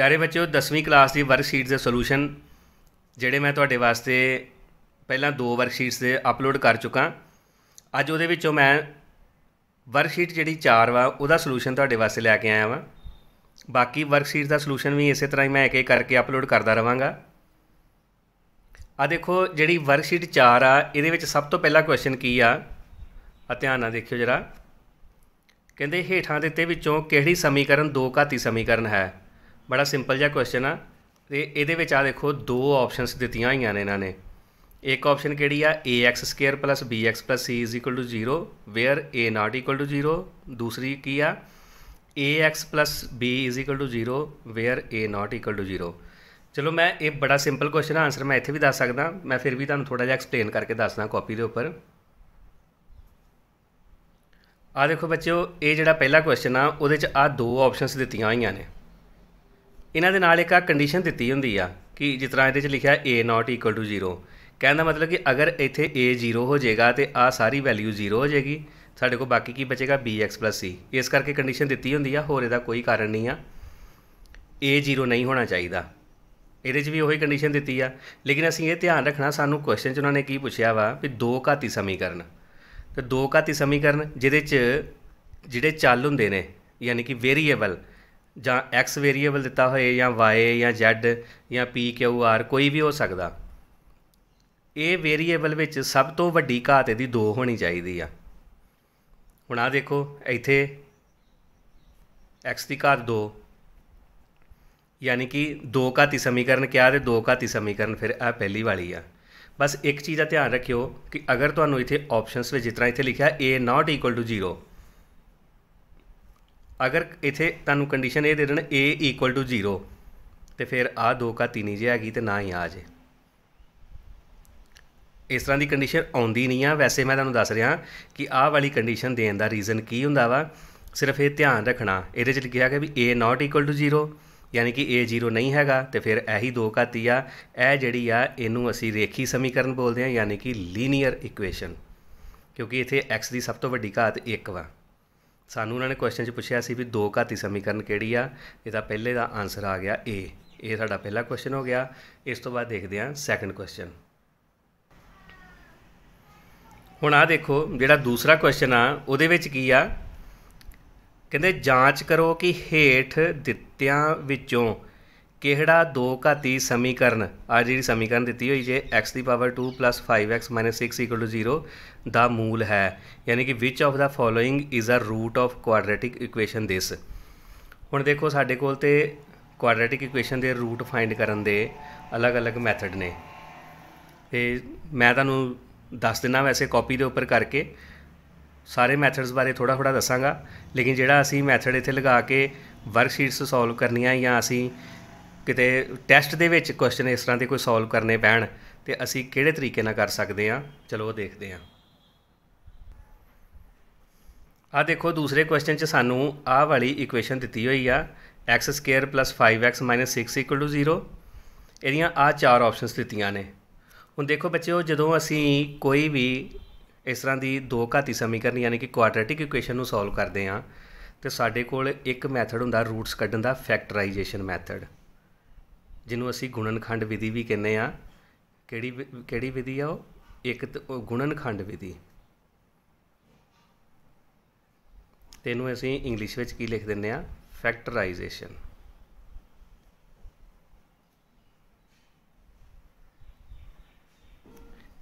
प्यारे बच्चों 10वीं क्लास की वर्कशीट के सोल्यूशन जोड़े मैं तुहाडे वास्ते पहला 2 वर्कशीट्स दे अपलोड कर चुका। अज वो मैं वर्कशीट जी 4 वा उहदा सोल्यूशन तुहाडे वास्ते लैके आया वा। बाकी वर्कशीट का सोल्यूशन भी इस तरह ही मैं एक करके अपलोड करता रहांगा। आ देखो जी वर्कशीट 4 आ ये सब तो पहला क्वेश्चन की आ ध्यान नाल देखियो जरा। कहते हेठां दिते विचों किहड़ी समीकरण दो घाती समीकरण है। बड़ा सिंपल जिहा क्वेश्चन आ ते इहदे विच आ देखो दो ऑप्शनस दित्तियां होईयां ने इन्हां ने। एक ऑप्शन किहड़ी आ a x square plus b x plus c is equal to 0 where a not equal to 0। दूसरी की आ a x plus b is equal to 0 where a not equal to 0। चलो मैं ये बड़ा सिंपल क्वेश्चन आंसर मैं इत्थे भी दस सकदा, मैं फिर भी तुहानूं थोड़ा जिहा एक्सप्लेन करके दसदा कॉपी के उपर। आ देखो बच्चों ये जिहड़ा पहला क्वेश्चन आ उहदे च आ दो ऑप्शनस दित्तियां होईयां ने। इन्हां दे नाल एक कंडीशन दित्ती हुंदी आ कि जिस तरह ये लिखा ए नॉट इक्वल टू 0। कहने का मतलब कि अगर इत्थे ए 0 हो जाएगा तो आ सारी वैल्यू 0 हो जाएगी, साढ़े को बाकी की बचेगा बी एक्स प्लस सी। इस करके कंडीशन दित्ती हुंदी आ, होर इहदा कोई कारण नहीं आ। ए 0 नहीं होना चाहिए, ये भी वही कंडीशन दित्ती आ। लेकिन असीं ये ध्यान रखना सानू क्वेश्चन च उन्होंने की पूछा वा भी दो घाती समीकरण। तो दो घाती समीकरण जिहदे च जिहड़े चल हुंदे ने यानी कि वेरीएबल ਜਾਂ एक्स वेरीएबल दिता होए या वाई या जैड या पी क्यू आर कोई भी हो सकता। ये वेरीएबल विच सब तो वड्डी घात इहदी 2 होनी चाहिए आ। हुण आ देखो इत्थे एक्स की घात 2 यानी कि दो घाती समीकरण क्या तो दो घाती समीकरण फिर आ पहली वाली आ। बस एक चीज़ का ध्यान रखियो कि अगर तुहानूं इत्थे ऑप्शनस में जिस तरह इत्थे लिखा ए नॉट इक्वल टू 0, अगर इत्थे तुहानूं कंडीशन ये दे देन ए इक्वल टू 0 तो फिर आ दो घाती नहीं जे हैगी तो ना ही आ जे। इस तरह की कंडीशन आउंदी नहीं आ। वैसे मैं तुहानूं दस रहा कि आ वाली कंडीशन देने का रीज़न की हुंदा वा, सिर्फ ये ध्यान रखना। ये लिखा है भी ए नॉट इक्वल टू 0 यानी कि ए 0 नहीं हैगा तो फिर यही दो घाती आ। यह जिहड़ी आ इनू असीं रेखी समीकरण बोलते हैं यानी कि लीनियर इक्वेशन, क्योंकि इत्थे एक्स की सब तो वड्डी घात 1 वा। सानू उन्होंने क्वेश्चन च पूछा सी भी दो घाती समीकरण किहड़ी आ, इहदा पहले का आंसर आ गया ए। ये साडा पहला क्वेश्चन हो गया। इस तो बाद देखते हैं सैकेंड क्वेश्चन। हुण आ देखो जिहड़ा दूसरा क्वेश्चन आ उहदे विच की आ, कहंदे जांच करो कि हेठ दित्तियां विचों किहड़ा दो घाती समीकरण आ जिहड़ी समीकरण दित्ती हुई जे एक्स की power 2 plus 5x minus 6 equal to 0 दा मूल है। यानी कि which of the following is a root of quadratic equation this. हुण देखो साडे कोल ते क्वाड्रेटिक इक्वेशन के रूट फाइंड करन दे अलग अलग मैथड ने, ते मैं तुहानूं दस दिना वैसे कॉपी के उपर करके सारे मैथड्स बारे थोड़ा थोड़ा दसांगा। लेकिन जिहड़ा असीं मैथड इत्थे लगा के वर्कशीट्स सॉल्व करनियां या असीं किते टैसट दे विच क्वेश्चन इस तरह के कोई सॉल्व करने पैण तो असीं किहड़े तरीके नाल कर सकते हैं, चलो वो देखते हैं। आ देखो दूसरे क्वेश्चन च सानू आ वाली इक्वेशन दित्ती हुई आ x square plus 5x minus 6 equal to 0। इहदियां आ 4 ऑप्शनस दित्तियां ने। हुण देखो बच्चों जदों असीं कोई भी इस तरह की दो घाती समीकरण यानी कि क्वाड्रेटिक इक्वेशन नूं सॉल्व करते हैं तो साडे कोल एक मैथड हुंदा रूट्स कड्ढण दा, फैक्टराइजेशन मैथड, जिन्हों असी गुणनखंड विधि भी कहने आ। किहड़ी विधि आ एक गुणनखंड विधि, तो इनू असी इंग्लिश में की लिख दिंदे आ फैक्टराइजेशन।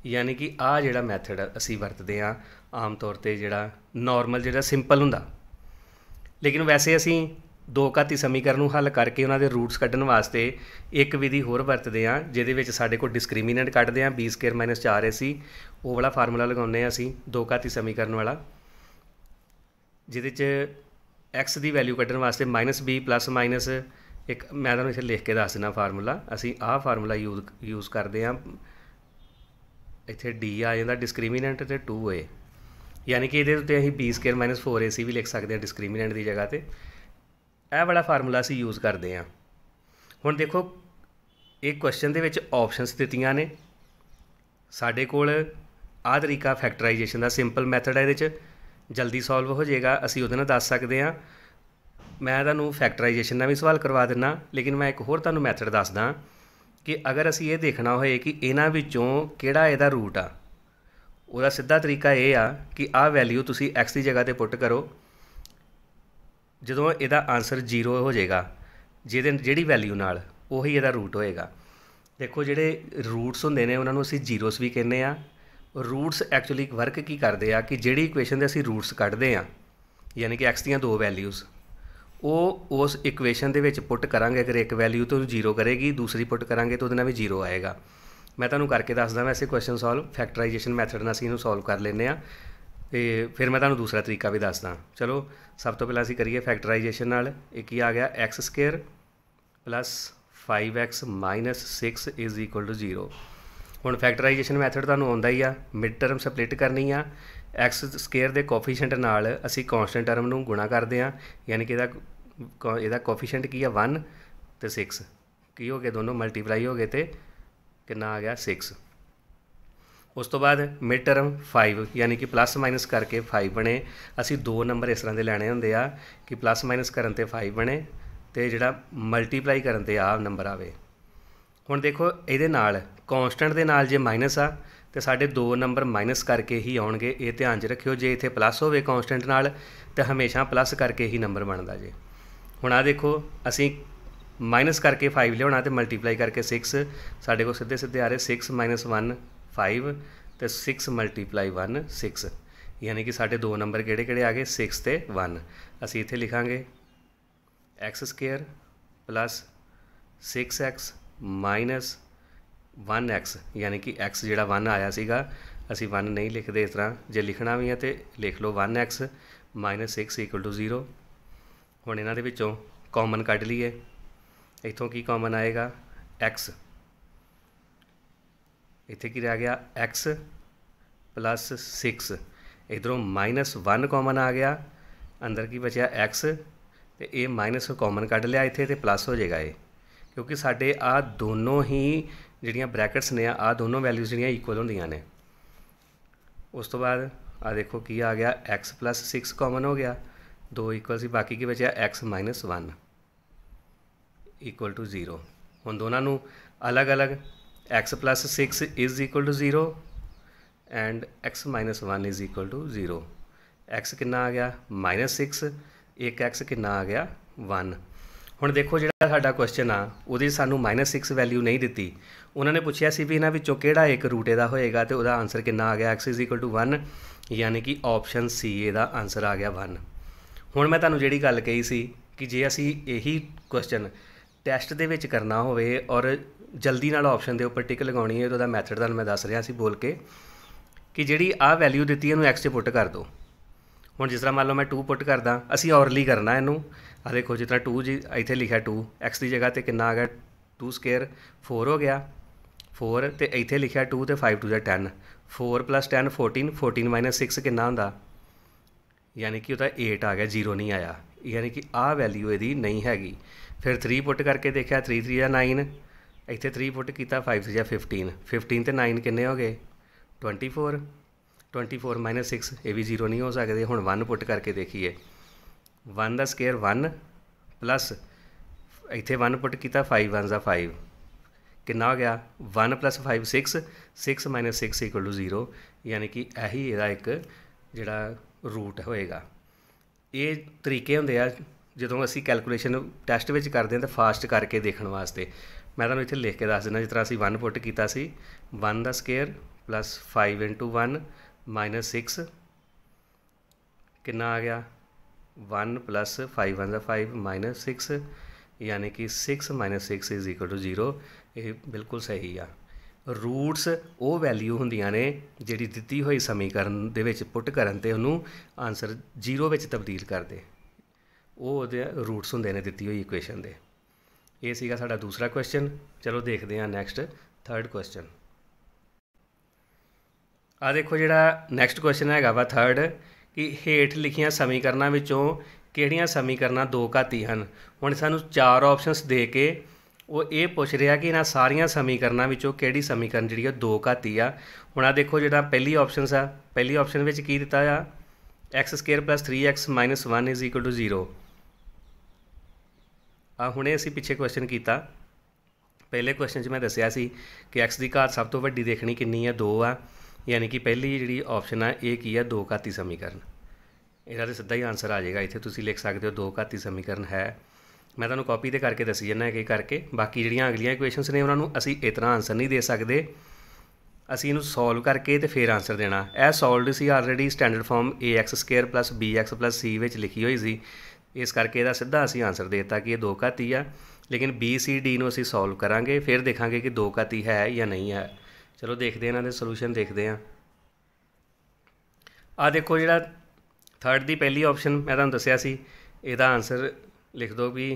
यानी कि आ जिहड़ा मैथड असी वरतते हैं आम तौर पर जिहड़ा नॉर्मल जिहड़ा सिंपल हुंदा। लेकिन वैसे असी दो घाती समीकरण नूं हल करके उन्होंने रूट्स कड्ढण वास्ते एक विधि होर वरतते हैं जिहदे विच साडे कोल डिस्क्रिमिनेंट कड्ढदे हैं बी स्केयर माइनस 4ac। वो वाला फार्मूला लगाउने असी दो घाती समीकरण वाला, जिहदे च एक्स की वैल्यू कड्ढण वास्ते माइनस बी प्लस माइनस एक मैं तुहानूं इत्थे लिख के दस दिना फार्मूला। असी आ फार्मूला यूज़ करते हैं। इत्थे डी आ जांदा डिस्क्रिमिनेंट ते 2a, यानी कि इहदे उत्ते असीं बी स्केयर माइनस 4ac भी लिख सकते हैं डिस्क्रिमिनेंट की जगह पर। यह वाला फार्मूला असी यूज़ करते हैं। हुण देखो एक क्वेश्चन दे विच ऑप्शनस दित्तियां ने, साडे कोल आ तरीका फैक्टराइजेशन का सिंपल मैथड है, इहदे च जल्दी सॉल्व हो जाएगा, असी उहदे नाल दस सकते हैं। मैं तुहानूं फैक्टराइजेशन का भी सवाल करवा दिना, लेकिन मैं एक होर तुहानूं मैथड दसदा कि अगर असीं ये देखना होए कि इन्हां विचों किहड़ा इहदा रूट आ, ਉਹਦਾ ਸਿੱਧਾ ਤਰੀਕਾ ਇਹ ਆ ਕਿ ਆਹ ਵੈਲਿਊ ਤੁਸੀਂ x ਦੀ ਜਗ੍ਹਾ 'ਤੇ ਪੁੱਟ ਕਰੋ। ਜਦੋਂ ਇਹਦਾ ਆਨਸਰ 0 ਹੋ ਜਾਏਗਾ, ਜਿਹੜੀ ਵੈਲਿਊ ਨਾਲ ਉਹੀ ਇਹਦਾ ਰੂਟ ਹੋਏਗਾ। ਦੇਖੋ ਜਿਹੜੇ ਰੂਟਸ ਹੁੰਦੇ ਨੇ ਉਹਨਾਂ ਨੂੰ ਅਸੀਂ ਜ਼ੀਰੋਸ ਵੀ ਕਹਿੰਦੇ ਆ। ਰੂਟਸ ਐਕਚੁਅਲੀ ਵਰਕ ਕੀ ਕਰਦੇ ਆ ਕਿ ਜਿਹੜੀ ਇਕੁਏਸ਼ਨ ਦੇ ਅਸੀਂ ਰੂਟਸ ਕੱਢਦੇ ਆ, ਯਾਨੀ ਕਿ x ਦੀਆਂ ਦੋ ਵੈਲਿਊਜ਼, ਉਹ ਉਸ ਇਕੁਏਸ਼ਨ ਦੇ ਵਿੱਚ ਪੁੱਟ ਕਰਾਂਗੇ। ਅਗਰ ਇੱਕ ਵੈਲਿਊ ਤੋਂ 0 ਕਰੇਗੀ, ਦੂਸਰੀ ਪੁੱਟ ਕਰਾਂਗੇ ਤਾਂ ਉਹਦੇ ਨਾਲ ਵੀ 0 ਆਏਗਾ। मैं तुहानूं करके दसदा वैसे क्वेश्चन सॉल्व फैक्टराइजेशन मैथड नाल असीं इहनूं सॉल्व कर लैंदे आ, ते फिर मैं तुहानूं दूसरा तरीका भी दसदा। चलो सब तो पहलां असीं करिए फैक्टराइजेशन नाल। एक की आ गया x square plus 5x minus 6 is equal to 0। हुण फैक्टराइजेशन मैथड तुहानूं आउंदा ही आ। मिड टर्म स्पलिट करनी आ, एक्स स्केयर दे कोफिशेंट नाल असीं कॉन्सटेंट टर्म नूं गुणा करदे आ, यानी कि ਇਹਦਾ कोफिशेंट की है 1 ते 6 की हो गए, दोनों मल्टीप्लाई हो गए तो कितना आ गया 6। उस तो बाद मिड टर्म 5 यानी कि प्लस माइनस करके 5 बने। असी दो नंबर इस तरह के लैने होंगे आ कि प्लस माइनस करन ते 5 बने तो जोड़ा मल्टीप्लाई करन ते आ नंबर आवे। हुण देखो ये कॉन्सटेंट के नाल जे माइनस आ तो साढ़े दो नंबर माइनस करके ही आउणगे। ये ध्यान च रखियो, जे इत्थे प्लस होवे कॉन्सटेंट नाल तो हमेशा प्लस करके ही नंबर बनता जे। हुण आ देखो असी माइनस करके 5 लिया तो मल्टीप्लाई करके 6, साढ़े को सीधे सीधे आ रहे 6 माइनस 1 5 तो 6 मल्टीप्लाई 1 6, यानी कि साढ़े दो नंबर किहड़े किहड़े आ गए 6 ते 1। असी इत्थे लिखांगे x square plus 6x minus 1x, यानी कि x जिहड़ा 1 आया सीगा असी 1 नहीं लिखते इस तरह। जे लिखना भी है तो लिख लो 1x माइनस 6 इक्वल टू 0। हुण इन्हां दे विचों कॉमन कढ लईए। इत्थों की कॉमन आएगा x, इत्थे की रह गया x प्लस 6, इधरों माइनस 1 कॉमन आ गया, अंदर की बचा x तो ये माइनस कॉमन कढ़ लिया इत्थे तो प्लस हो जाएगा ये, क्योंकि साढ़े आ दोनों ही जिहड़ियां ब्रैकेट्स ने आ दोनों वैल्यूज़ जिहड़ियां इक्वल होंदियां ने। उस तो बाद आ देखो की आ गया x प्लस 6 कॉमन हो गया, दो इक्वल सी, बाकी की बचा x माइनस 1 इक्वल टू 0। हुण दोनों नूं अलग अलग x plus 6 is equal to 0 and x minus 1 is equal to 0। x कितना आ गया माइनस 6, एक x कितना आ गया 1। हुण देखो जिहड़ा साडा क्वेश्चन आ उहदे सानूं माइनस 6 वैल्यू नहीं दित्ती, उन्होंने पूछा सी भी इन्हां विचों किहड़ा एक रूट इहदा होएगा तो उहदा आंसर कितना आ गया x इज़ इक्वल टू 1, यानी कि ऑप्शन सी इहदा आंसर आ गया 1। हुण मैं तुहानूं जिहड़ी गल कही सी कि जे असीं यही क्वेश्चन टैसट दे विच करना होवे और जल्दी नाल ऑप्शन के उपर टिक लगानी है तो मैथड तुहानूं मैं दस रहा सी बोल के कि जिहड़ी आ वैल्यू दित्ती इहनूं एक्स 'च पुट कर दो। हुण जिस तरह मान लो मैं 2 पुट करदा, असीं औरली करना इहनूं। आ देखो जिस तरह 2 जी इत्थे लिखा 2 एक्स की जगह तो कितना आ गया 2 स्केयर 4 हो गया 4 तो इत्थे लिखा 2 तो 5 2 10, 4 प्लस 10 14, 14 माइनस 6 कितना हुंदा, यानी कि उहदा 8 आ गया, 0 नहीं आया, यानी कि आ वैल्यू इहदी नहीं हैगी। फिर 3 पुट करके देखा 3 3 या 9, इत्थे 3 पुट किया 5 3 या 15, 15 तो 9 किन्ने हो गए 24, 24 माइनस 6 ये भी 0 नहीं हो सकते। हुण 1 पुट करके देखिए 1 का स्केयर 1 प्लस इत्थे 1 पुट किया 5 1 जा 5 कितना हो गया 1 प्लस 5 6, 6 माइनस 6 इक्वल टू 0, यानी कि यही इहदा एक जिहड़ा रूट होएगा। ये तरीके होंदे आ ਜਦੋਂ ਅਸੀਂ कैलकुलेशन टैसट ਵਿੱਚ ਕਰਦੇ ਹਾਂ तो फास्ट करके देखने वास्ते। मैं ਤੁਹਾਨੂੰ ਇੱਥੇ लिख के दस देना, जिस तरह ਅਸੀਂ 1 पुट किया सी 1 का स्केयर प्लस 5 इंटू 1 माइनस 6 कितना आ गया 1 प्लस 5 1 5 माइनस 6, यानी कि 6 माइनस 6 इज़ इक्वल टू 0। ये बिल्कुल सही आ। रूट्स वो वैल्यू होंदियां ने जिहड़ी दित्ती हुई समीकरण दे विच पुट करन ते उहनूं आंसर 0 विच तब्दील कर दे, वो रूट्स होंदे ने दित्ती हुई इक्वेशन दे। ये सीगा साडा दूसरा क्वेश्चन। चलो देखते हैं नैक्सट थर्ड क्वेश्चन। आ देखो जिहड़ा नैक्सट क्वेश्चन हैगा वा थर्ड कि हेठ लिखियां समीकरणों विचों किहड़ियां समीकरण दो घाती हैं। हुण सानूं 4 ऑप्शनस दे के वो ये पूछ रहा कि इन्हां सारियां समीकरणों विचों किहड़ी समीकरण जिहड़ी दो घाती आ। हुण आ देखो जिहड़ा पहली ऑप्शन आ, पहली ऑप्शन विच की दिता आ x square plus 3x minus 1 is equal to 0। आ हुणे असी पिछे क्वेश्चन किया, पहले क्वेश्चन मैं दसिया सी कि एक्स की घात सब तो वड्डी देखनी कितनी है, 2 आ, यानी कि पहली जी ऑप्शन है ये की है दो घाती समीकरण। ਇਹਦਾ तो सीधा ही आंसर आ जाएगा। इतने तुम लिख सकते हो दो घाती समीकरण है। मैं तुम्हें कॉपी तो करके दसी जाना एक करके, बाकी ਜਿਹੜੀਆਂ अगलियां इक्वेशनस ने उन्होंने असी इतना आंसर नहीं दे सकते, ਅਸੀਂ ਇਹਨੂੰ ਸੋਲਵ ਕਰਕੇ तो फिर आंसर देना। यह सॉल्वड सी already standard form ax² + bx + c ਵਿੱਚ लिखी हुई सी, इस करके ਇਹਦਾ ਸਿੱਧਾ ਅਸੀਂ आंसर देता कि ये दो घाती आ। लेकिन B C D ਨੂੰ ਅਸੀਂ सॉल्व करांगे, फिर देखांगे कि दो घाती है या नहीं है। चलो देखते हैं, इन्होंने सोल्यूशन देखते हैं। आ देखो ਜਿਹੜਾ थर्ड की पहली ऑप्शन मैं तुहानूं दस्सिया सी, ਇਹਦਾ आंसर लिख दो भी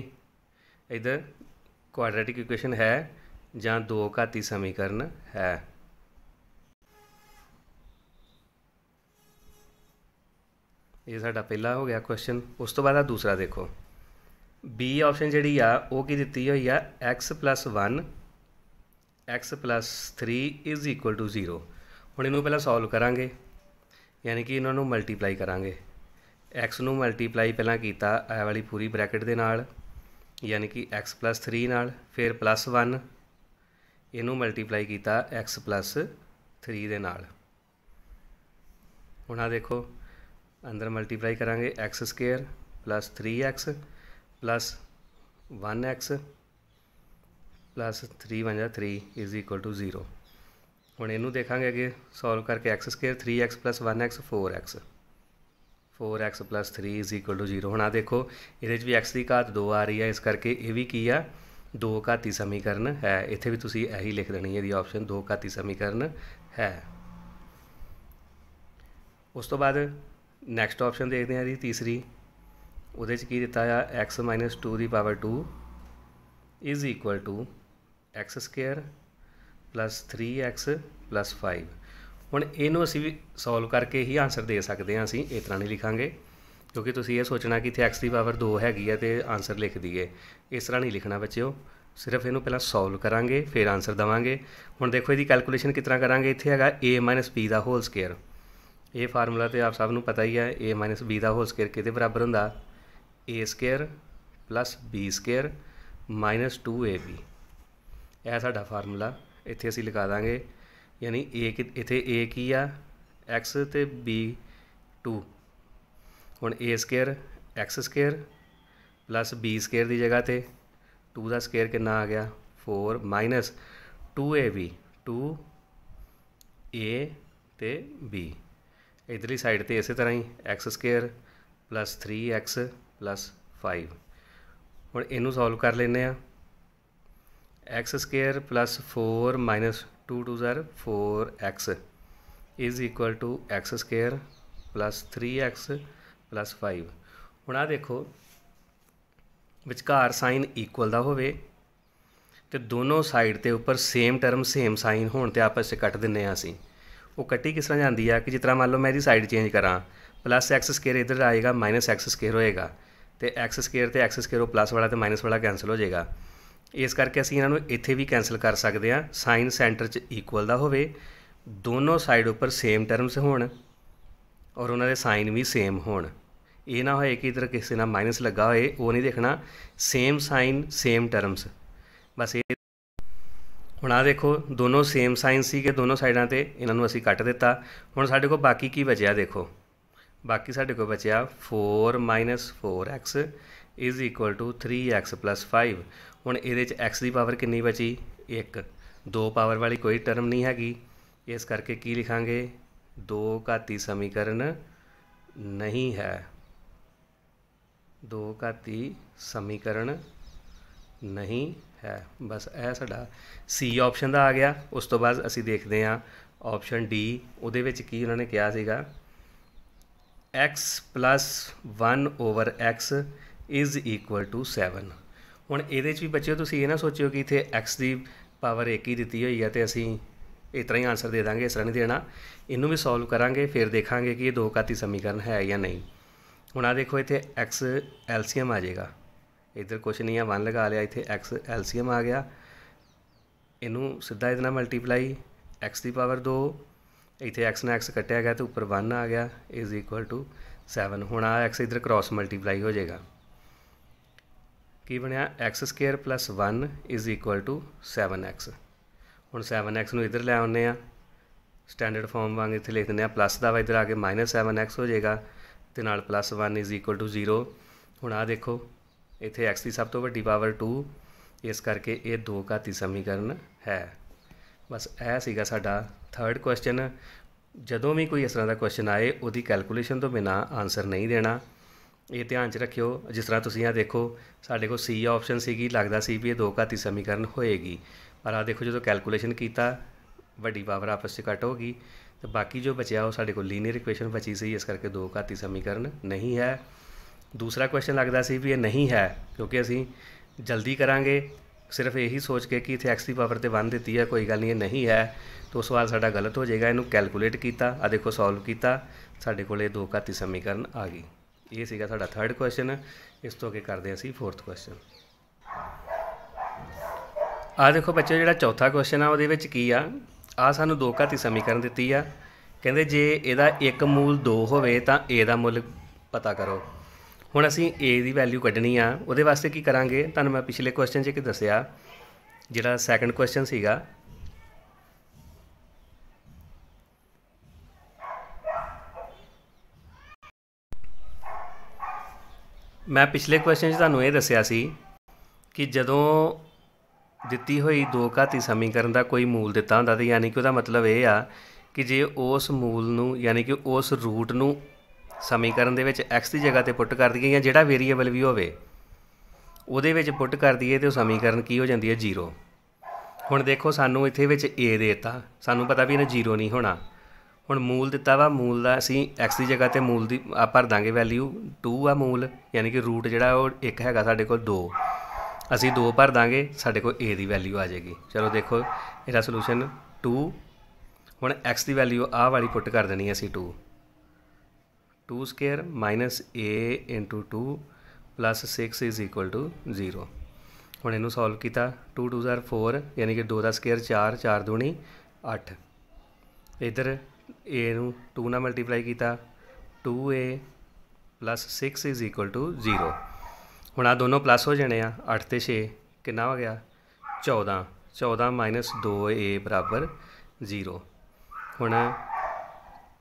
इधर क्वाड्रेटिक इक्वेशन है ਜਾਂ दो घाती समीकरण है। ये साडा पहला हो गया क्वेश्चन। उस तो बाद दूसरा देखो, बी ऑप्शन जी आ वो की दी हुई है x+1 x+3 = 0। हुण इनू पहला सॉल्व करांगे, यानी कि इन्हों मल्टीप्लाई करांगे। एक्स नू मल्टीप्लाई पहला किया ए वाली पूरी ब्रैकेट दे नाल, यानी कि x+3 नाल, फिर +1 इनू मल्टीप्लाई किया x+3 दे नाल। हुण आ देखो अंदर मल्टीप्लाई करांगे x² + 3x + 1x + 3 × 3 = 0। हुण इनू देखांगे अगे सॉल्व करके x² 3x + 1x 4x + 3 = 0। हुण आ देखो ये भी x की घात 2 आ रही है, इस करके ये भी की आ दो घाती समीकरण है। इत्थे भी तुसीं यही लिख देनी है, ऑप्शन दो घाती समीकरण है। उस तो बाद नैक्सट ऑप्शन देखते हैं जी तीसरी, वो की दिता है x - 2 the power 2 = x² + 3x + 5। हुण इनू असी भी सॉल्व करके ही आंसर दे सकते हैं, असी इस तरह नहीं लिखांगे, क्योंकि तुसीं ये सोचना कि इत्थे x की पावर 2 हैगी है तो आंसर लिख दीए। इस तरह नहीं लिखना बच्चों, सिर्फ इनू पहला सॉल्व करांगे फिर आंसर देवांगे। हुण देखो इसकी कैलकुलेशन किस तरह करांगे, इत्थे हैगा a - b दा होल स्केयर। ये फार्मूला तो आप सब नूं पता ही है, a - b दा होल स्केयर किहदे बराबर हुंदा, a² + b² - 2ab। यह साडा फार्मूला इत्थे असीं लगा देंगे, यानी इत्थे a की आ x ते b 2। हुण a² x² + b² की जगह ते 2 का स्केयर कितना आ गया 4 - 2ab 2a ते b। इधरली साइड ते इस तरह ही x² + 3x + 5। हुण इनू सॉल्व कर लेने आ। x² + 4 - 2 2 ज़ार 4x = x² + 3x + 5। हुण आ देखो विचकार साइन इक्वल का होवे ते दोनों साइड के उपर सेम टर्म सेम साइन होने ते आपस में कट दिंने असीं। वो कट्टी किस तरह जाती है कि जिस तरह मान लो मैं इसकी साइड चेंज करा, +x² इधर आएगा -x² होएगा, तो x² तो x² वो प्लस वाला तो माइनस वाला कैंसल हो जाएगा। इस करके असीं इन्हां नूं इत्थे भी कैंसल कर सकते हैं। साइन सेंटर च इक्वल का होवे, दोनों साइड उपर सेम टर्म्स होण और उन्होंने साइन भी सेम होण। ये ना होए कि इधर किसी ना माइनस लगा होए, वो नहीं देखना, सेम साइन सेम टर्म्स बस। ये हुण आ देखो दोनों सेम साइन सी के दोनों साइडों ते इन्हों असीं कट दिता। हुण साडे कोल बाकी की बचिया, देखो बाकी साडे कोल बचिया 4 - 4x = 3x + 5। हुण इहदे च x की पावर कितनी बची 1, दो पावर वाली कोई टर्म नहीं हैगी, इस करके की लिखांगे दो घाती समीकरण नहीं है, दो घाती समीकरण नहीं है। बस यह साडा सी ऑप्शन का आ गया। उस तो बाद असी देखते हैं ऑप्शन डी, उहदे विच की उन्होंने कहा सीगा x + 1/x = 7। हुण इहदे भी बच्चों तुसीं ये ना सोचियो कि इत्थे x की पावर 1 ही दी हुई है तो असीं इस तरह ही आंसर दे देंगे, इस तरह नहीं देना। इनू भी सॉल्व करांगे फिर देखांगे कि ये दो घाती समीकरण है या नहीं। हुण आ देखो इत्थे x एलसीएम आ जाएगा, इधर कुछ नहीं है 1 लगा लिया, इत्थे x एलसीएम आ गया, इनू सीधा इतना मल्टीप्लाई x की पावर 2, इत्थे x ने x कट्टिया गया तो उपर 1 आ गया = 7। हुण आ x इधर क्रॉस मल्टीप्लाई हो जाएगा। की बनया x square plus 1 is equal to 7x। हुण 7x नूं इधर लै आउने आ, स्टैंडर्ड फॉर्म वांग इत्थे लिख दिंदे आ प्लस दा वा इधर आके -7x हो जाएगा ते नाल +1 इज़ इक्वल टू 0। हुण आ देखो इत्थे x की सब तो वड्डी पावर 2, इस करके ये 2 घाती समीकरण है। बस यह सीगा साडा थर्ड क्वेश्चन। जदों भी कोई इस तरह का क्वेश्चन आए उहदी कैलकुलेशन तो बिना आंसर नहीं देना, ये ध्यान च रखियो। जिस तरह तुसीं आ देखो साडे कोल सी ऑप्शन सीगी, लगदा सी भी ये 2 घाती समीकरण होएगी, पर आ देखो जो कैलकुलेशन किया वड्डी पावर आपस में कट होगी, तो बाकी जो बचा वो साडे कोल लीनियर इक्वेशन बची सी, इस करके 2 घाती समीकरण नहीं है। दूसरा क्वेश्चन लगता सी भी ये नहीं है क्योंकि असी जल्दी करांगे सिर्फ यही सोच के कि इत्थे एक्स की पावर तो 1 दी है, कोई गल नहीं, नहीं है, तो सवाल साडा गलत हो जाएगा। इनू कैलकुलेट किया, आ देखो सॉल्व किया, साडे कोल 2 घाती समीकरण आ गई। ये सीगा साडा थर्ड क्वेश्चन। इस तो अगे करते हैं असी फोर्थ क्वेश्चन। आ देखो बच्चों जिहड़ा चौथा क्वेश्चन आ उहदे विच की आ सानू 2 घाती समीकरण दित्ती आ, कहंदे जे इहदा एक मूल 2 होवे तां ए दा मुल पता करो। हुण असीं ए दी वैल्यू कड्ढनी आ, उहदे वास्ते की करांगे, तुहानूं मैं पिछले क्वेश्चन च दस्सिया जिहड़ा सैकंड क्वेश्चन सीगा, मैं पिछले क्वेश्चन च तुहानूं ये दस्सिया सी कि जदों दित्ती हुई 2 घाती समीकरण का कोई मूल दिता हुंदा तो यानी कि उसका मतलब ये आ कि जे उस मूल नूं यानी कि उस रूट नूं समीकरण दे विच एक्स की जगह पर पुट कर दईए या जिहड़ा वेरीएबल भी होवे उहदे विच पुट कर दईए तो समीकरण की हो जाती है 0। हुण देखो सानूं इत्थे विच ए देता, सानूं पता भी इन्हें 0 नहीं होना। हुण मूल दिता वा, मूल का असीं एक्स की जगह पर मूल की भर दांगे वैल्यू 2 आ मूल, यानी कि रूट जिहड़ा वो एक हैगा साडे कोल 2, असी 2 भर दांगे, साडे कोल ए की वैल्यू आ जाएगी। चलो देखो इसका सलूशन 2। हुण एक्स की वैल्यू आ वाली पुट कर देनी असी 2 square minus a into 2 plus 6 is equal to 0। हुण इनू सॉल्व किया, 2 2 ज़ार 4 यानी कि 2 का स्केयर 4, 4 दूनी 8। इधर ए नू 2 नाल मल्टीप्लाई किया, 2a plus 6 is equal to 0। हुण आ दोनों प्लस हो जाने 8 ते 6 कितना हो गया 14, 14 माइनस 2a बराबर 0। हुण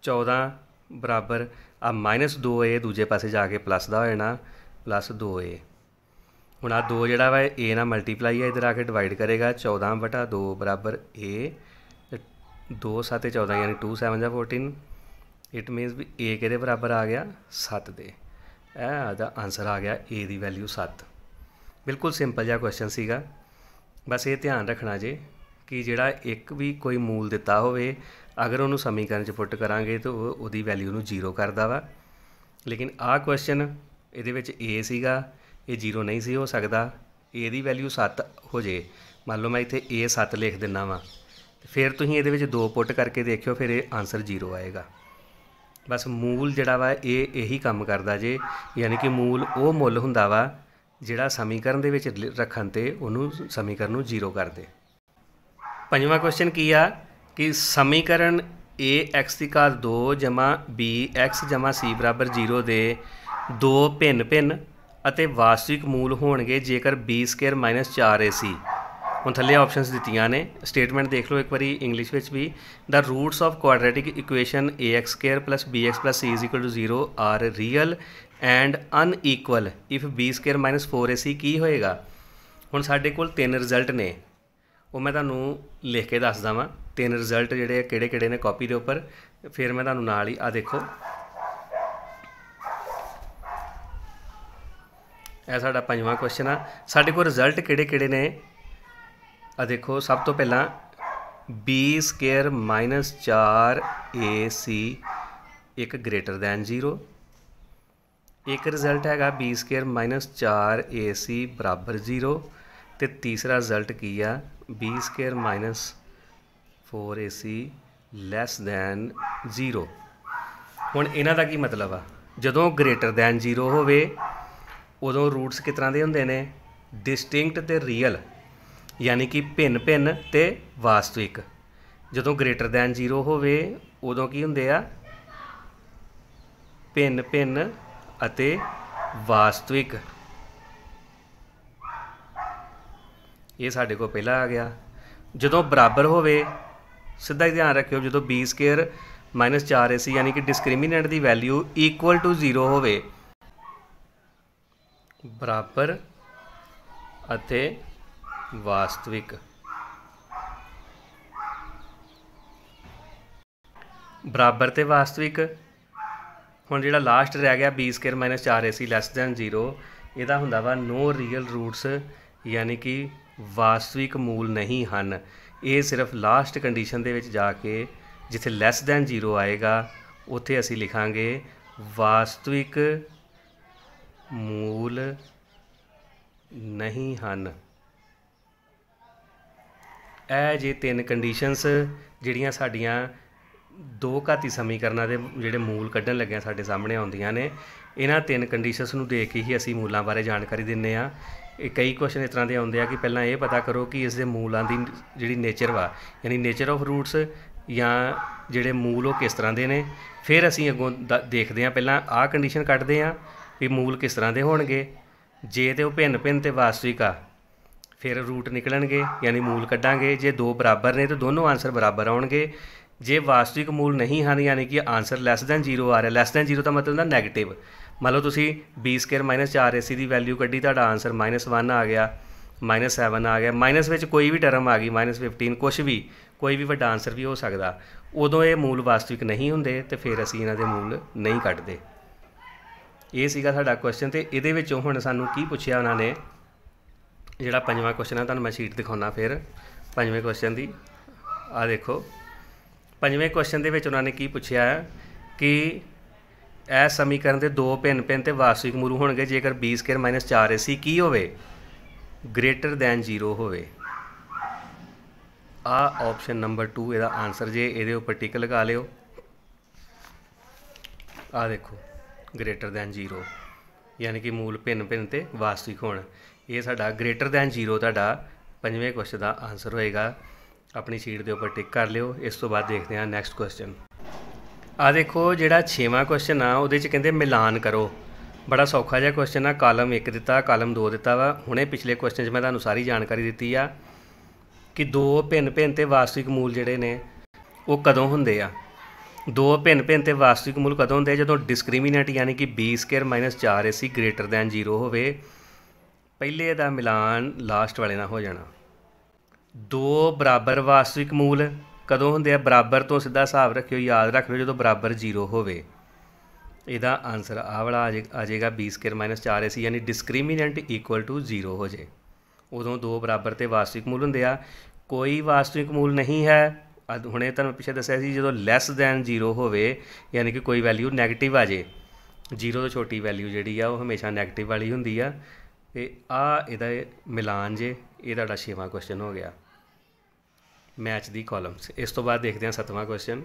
14 बराबर आ माइनस 2a दूजे पासे जाके प्लस का हो जाना प्लस 2a। हुण आ 2 जिहड़ा वा ए नाल मल्टीप्लाई है, इधर आके डिवाइड करेगा, 14 बटा 2 बराबर a, 2 7 14 यानी 2 7 जा 14। इट मीनस भी ए किहदे बराबर आ गया 7 दे। ਇਹਦਾ आंसर आ गया ए की वैल्यू 7। बिल्कुल सिंपल जिहा क्वेश्चन सीगा। बस ये ध्यान रखना जे कि जिहड़ा एक भी कोई मूल दिता होवे अगर उन्होंने समीकरण च पुट करांगे तो उहदी वैल्यू नूं 0 करदा वा। लेकिन आ क्वेश्चन इहदे विच ए सीगा, ये 0 नहीं सी हो सकदा, ए दी वैल्यू 7 हो जे, मान लो मैं इत्थे ए 7 लिख दिना वा, फिर तुसीं इहदे विच 2 पुट करके देखियो, फिर ये आंसर 0 आएगा। बस मूल जिहड़ा वा ये यही काम करदा जे, यानी कि मूल वो मुल हुंदा वा जिहड़ा समीकरण दे विच रखण ते उहनूं समीकरण नूं 0 कर दे। पंजवां क्वेश्चन की आ कि समीकरण ए एक्स की घात 2 जमा बी एक्स जमा सी बराबर 0 दे 2 भिन्न भिन्न ਅਤੇ वास्तविक मूल होणगे जेकर बी स्केयर माइनस 4ac। ਹੁਣ ਥੱਲੇ ਆਪਸ਼ਨਸ ਦਿੱਤੀਆਂ ਨੇ, ਸਟੇਟਮੈਂਟ ਦੇਖ ਲਓ ਇੱਕ ਵਾਰੀ ਇੰਗਲਿਸ਼ ਵਿੱਚ ਵੀ। The roots of quadratic equation ax square plus bx plus c is equal to 0 are real and unequal if b square minus 4ac ਕੀ ਹੋਏਗਾ। ਹੁਣ ਸਾਡੇ ਕੋਲ 3 ਰਿਜ਼ਲਟ ਨੇ, ਉਹ ਮੈਂ ਤੁਹਾਨੂੰ ਲਿਖ ਕੇ ਦੱਸਦਾ ਵਾਂ। 3 ਰਿਜ਼ਲਟ ਜਿਹੜੇ ਕਿਹੜੇ ਕਿਹੜੇ ਨੇ ਕਾਪੀ ਦੇ ਉੱਪਰ, ਫਿਰ ਮੈਂ ਤੁਹਾਨੂੰ ਨਾਲ ਹੀ ਆ ਦੇਖੋ ਇਹ ਸਾਡਾ ਪੰਜਵਾਂ क्वेश्चन आ। ਸਾਡੇ ਕੋਲ ਰਿਜ਼ਲਟ ਕਿਹੜੇ ਕਿਹੜੇ ਨੇ आ देखो, सब तो पहला बी स्केयर माइनस 4ac एक ग्रेटर दैन 0, एक रिजल्ट हैगा बी स्केयर माइनस 4ac बराबर 0, तो तीसरा रिजल्ट की आ b square minus 4ac less than 0। हुण इन्हां दा की मतलब आ, जदों ग्रेटर दैन 0 होवे उदों रूट्स किस तरह के हुंदे ने, डिस्टिंक्ट ते रियल, यानी कि भिन्न भिन्न ते वास्तविक। जदों ग्रेटर दैन 0 होवे उदों की हुंदे आ भिन्न भिन्न अते वास्तविक। ये साढ़े को पहला आ गया। जदों बराबर होवे सीधा ही ध्यान रखियो, जदों बी स्केयर माइनस 4ac यानी कि डिस्क्रिमिनेंट की वैल्यू इक्वल टू 0 होवे, बराबर अते वास्तविक, बराबर ते वास्तविक। हुण जिहड़ा लास्ट रह गया b square minus 4ac less than 0, इहदा हुंदा वा नो रीयल रूट्स यानी कि वास्तविक मूल नहीं हैं। ये सिर्फ लास्ट कंडीशन दे विच जाके जिथे लैस दैन 0 आएगा उत्थे असी लिखांगे वास्तविक मूल नहीं हैं। ਇਹ जे 3 कंडीशनस ਜਿਹੜੀਆਂ ਸਾਡੀਆਂ दो घाती समीकरणों के जोड़े मूल कढ़न लगे साढ़े सामने आउंदियां ने, इन्हां 3 कंडीशनस नूं देख के ही असी मूलों बारे जानकारी दिंदे आ। कई क्वेश्चन इस तरह के आउंदे आ कि पहलां ये पता करो कि इस दे मूलों की जिहड़ी नेचर वा यानी नेचर ऑफ रूट्स या जिहड़े मूल वो किस तरह के ने, फिर असी अगों देखते हैं पहलां आ कंडीशन कढ़दे आ भी मूल किस तरह के होणगे। जे तो वो भिन्न भिन्न तो वास्तविक आ फिर रूट निकलणगे यानी मूल कढ़ांगे। जे दो बराबर ने तो दोनों आंसर बराबर आउणगे। जे वास्तविक मूल नहीं हैं यानी कि आंसर लैस दैन 0 आ रहा, लैस दैन 0 का मतलब होंदा नैगेटिव। मान लो तुसी बी स्केयर माइनस 4ac की वैल्यू कढ़ी, तुहाडा आंसर -1 आ गया, -7 आ गया, माइनस विच कोई भी टर्म आ गई -15, कुछ भी कोई भी वड्डा आंसर भी हो सकता, उदों ये मूल वास्तविक नहीं होंदे तो फिर असी इन्हां दे मूल नहीं कढ़दे। ये सीगा साडा क्वेश्चन। तो इहदे विचों हुण सानूं की पुछिया उन्होंने, जिहड़ा 5वां क्वेश्चन है तुहानूं मैं शीट दिखाउणा फिर 5वें क्वेश्चन की। आ देखो 5वें क्वेश्चन दे विच उन्होंने की पूछा है कि यह समीकरण के दो भिन्न भिन्न तो वास्तविक मूल होणगे जेकर बी स्केयर माइनस 4ac की होवे ग्रेटर दैन 0 होवे। आ ऑप्शन नंबर 2 इसदा आंसर जे, ये उपर टिक लगा लियो। आ देखो ग्रेटर दैन 0 यानी कि मूल भिन्न भिन्न तो वास्तविक होण, ये साडा ग्रेटर दैन 0 तुहाडा 5वें क्वेश्चन का आंसर होएगा। अपनी शीट के उपर टिक कर लियो। इस तो बाद देखते हैं नैक्सट क्वेश्चन। आ देखो जिहड़ा 6वां क्वेश्चन आ उहदे च कहंदे मिलान करो। बड़ा सौखा जिहा क्वेश्चन आ, कालम 1 दिता कालम 2 दिता वा। हुणे पिछले क्वेश्चन मैं तुहानूं सारी जानकारी दित्ती आ कि दो भिन्न भिन्न ते वास्तविक मूल जिहड़े ने वो कदों हुंदे आ। दो भिन्न भिन्न ते वास्तविक मूल कदों हुंदे जदों डिस्क्रिमिनेंट यानी कि b square minus 4ac greater than 0 होवे। पहले दा मिलान लास्ट वाले नाल हो जाना। दो बराबर वास्तविक मूल कदों हुंदे आ, बराबर तो सीधा हिसाब रखियो, याद रख लियो जदों बराबर 0 होवे। इहदा आंसर आ वाला आ जाएगा बी स्केयर माइनस 4ac यानी डिस्क्रिमिनेंट इक्वल टू 0 हो जाए। उदों दो बराबर ते वास्तविक मूल हुंदे आ। कोई वास्तविक मूल नहीं है, हुणे तुहानूं पिछे दस्सिया सी जदों लैस दैन 0 होवे यानी कि कोई वैल्यू नैगेटिव आ जाए, 0 तो छोटी वैल्यू जिहड़ी आ वो हमेशा नैगेटिव वाली हुंदी आ। ते आ इहदा मिलान जे, ये तुहाडा 6वां क्वेश्चन हो गया मैच दी कॉलम्स। इस तो बाद देखते हैं 7वां क्वेश्चन।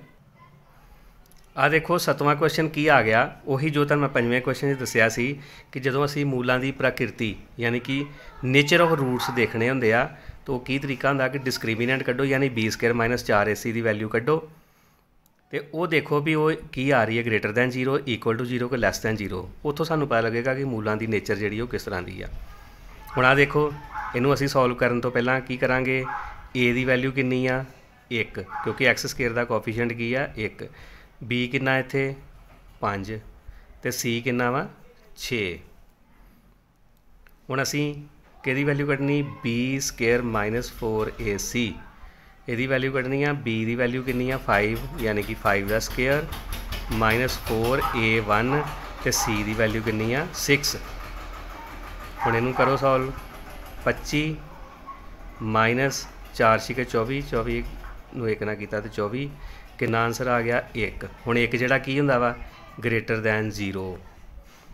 आ देखो 7वां क्वेश्चन की आ गया, उही जो तुहानूं मैं 5वें क्वेश्चन दस्सिया सी कि जदों असीं मूलों की प्रकृति यानी कि नेचर ऑफ रूट्स देखने हुंदे आ तो की तरीका हुंदा कि डिस्क्रिमिनेंट कड्ढो यानी बी स्केयर माइनस 4ac की वैल्यू कड्ढो तो वो देखो भी वो की आ रही है ग्रेटर दैन 0 इक्वल टू 0 कि लैस दैन 0। उत्थों सानूं पता लगेगा कि मूलों की नेचर जिहड़ी वो किस तरह की आ। हुण आ देखो इनू असीं सॉल्व करन तो पहलां की करांगे, ए की वैल्यू कितनी आ 1 क्योंकि एक्स स्केयर का कोफिशिएंट की आ 1, बी कितना इत्थे 5 तो सी कितना वा 6। हुण असीं किहदी वैल्यू कड्ढनी बी स्केयर माइनस 4ac, यदी वैल्यू कड्ढनी आ। बी की वैल्यू कितनी आ 5 यानी कि 5 का स्केयर माइनस 4a1 तो सी की वैल्यू कितनी आ 6। हुण इनू करो सॉल्व, 25 माइनस 4 छे 24, 24 नूं 1 ना कीता तो 24, कितना आंसर आ गया 1। हुण 1 जिहड़ा की हुंदा वा ग्रेटर दैन 0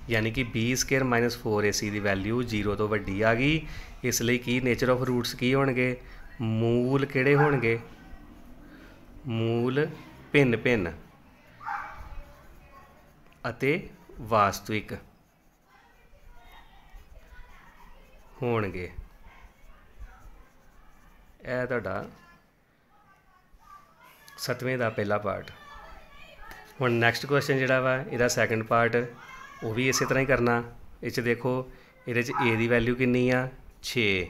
यानी कि बी स्केयर माइनस 4ac की वैल्यू 0 तो वड्डी आ गई। इसलिए की नेचर ऑफ रूट्स की होणगे, मूल किहड़े होणगे, मूल भिन्न भिन्न अते वास्तविक होणगे। यह तुहाडा 7वें का पहला पार्ट। हुण नैक्सट क्वेश्चन जिहड़ा वा इहदा सैकेंड पार्ट वो भी इस तरह ही करना। इस देखो ये ए की वैल्यू कितनी आ 6,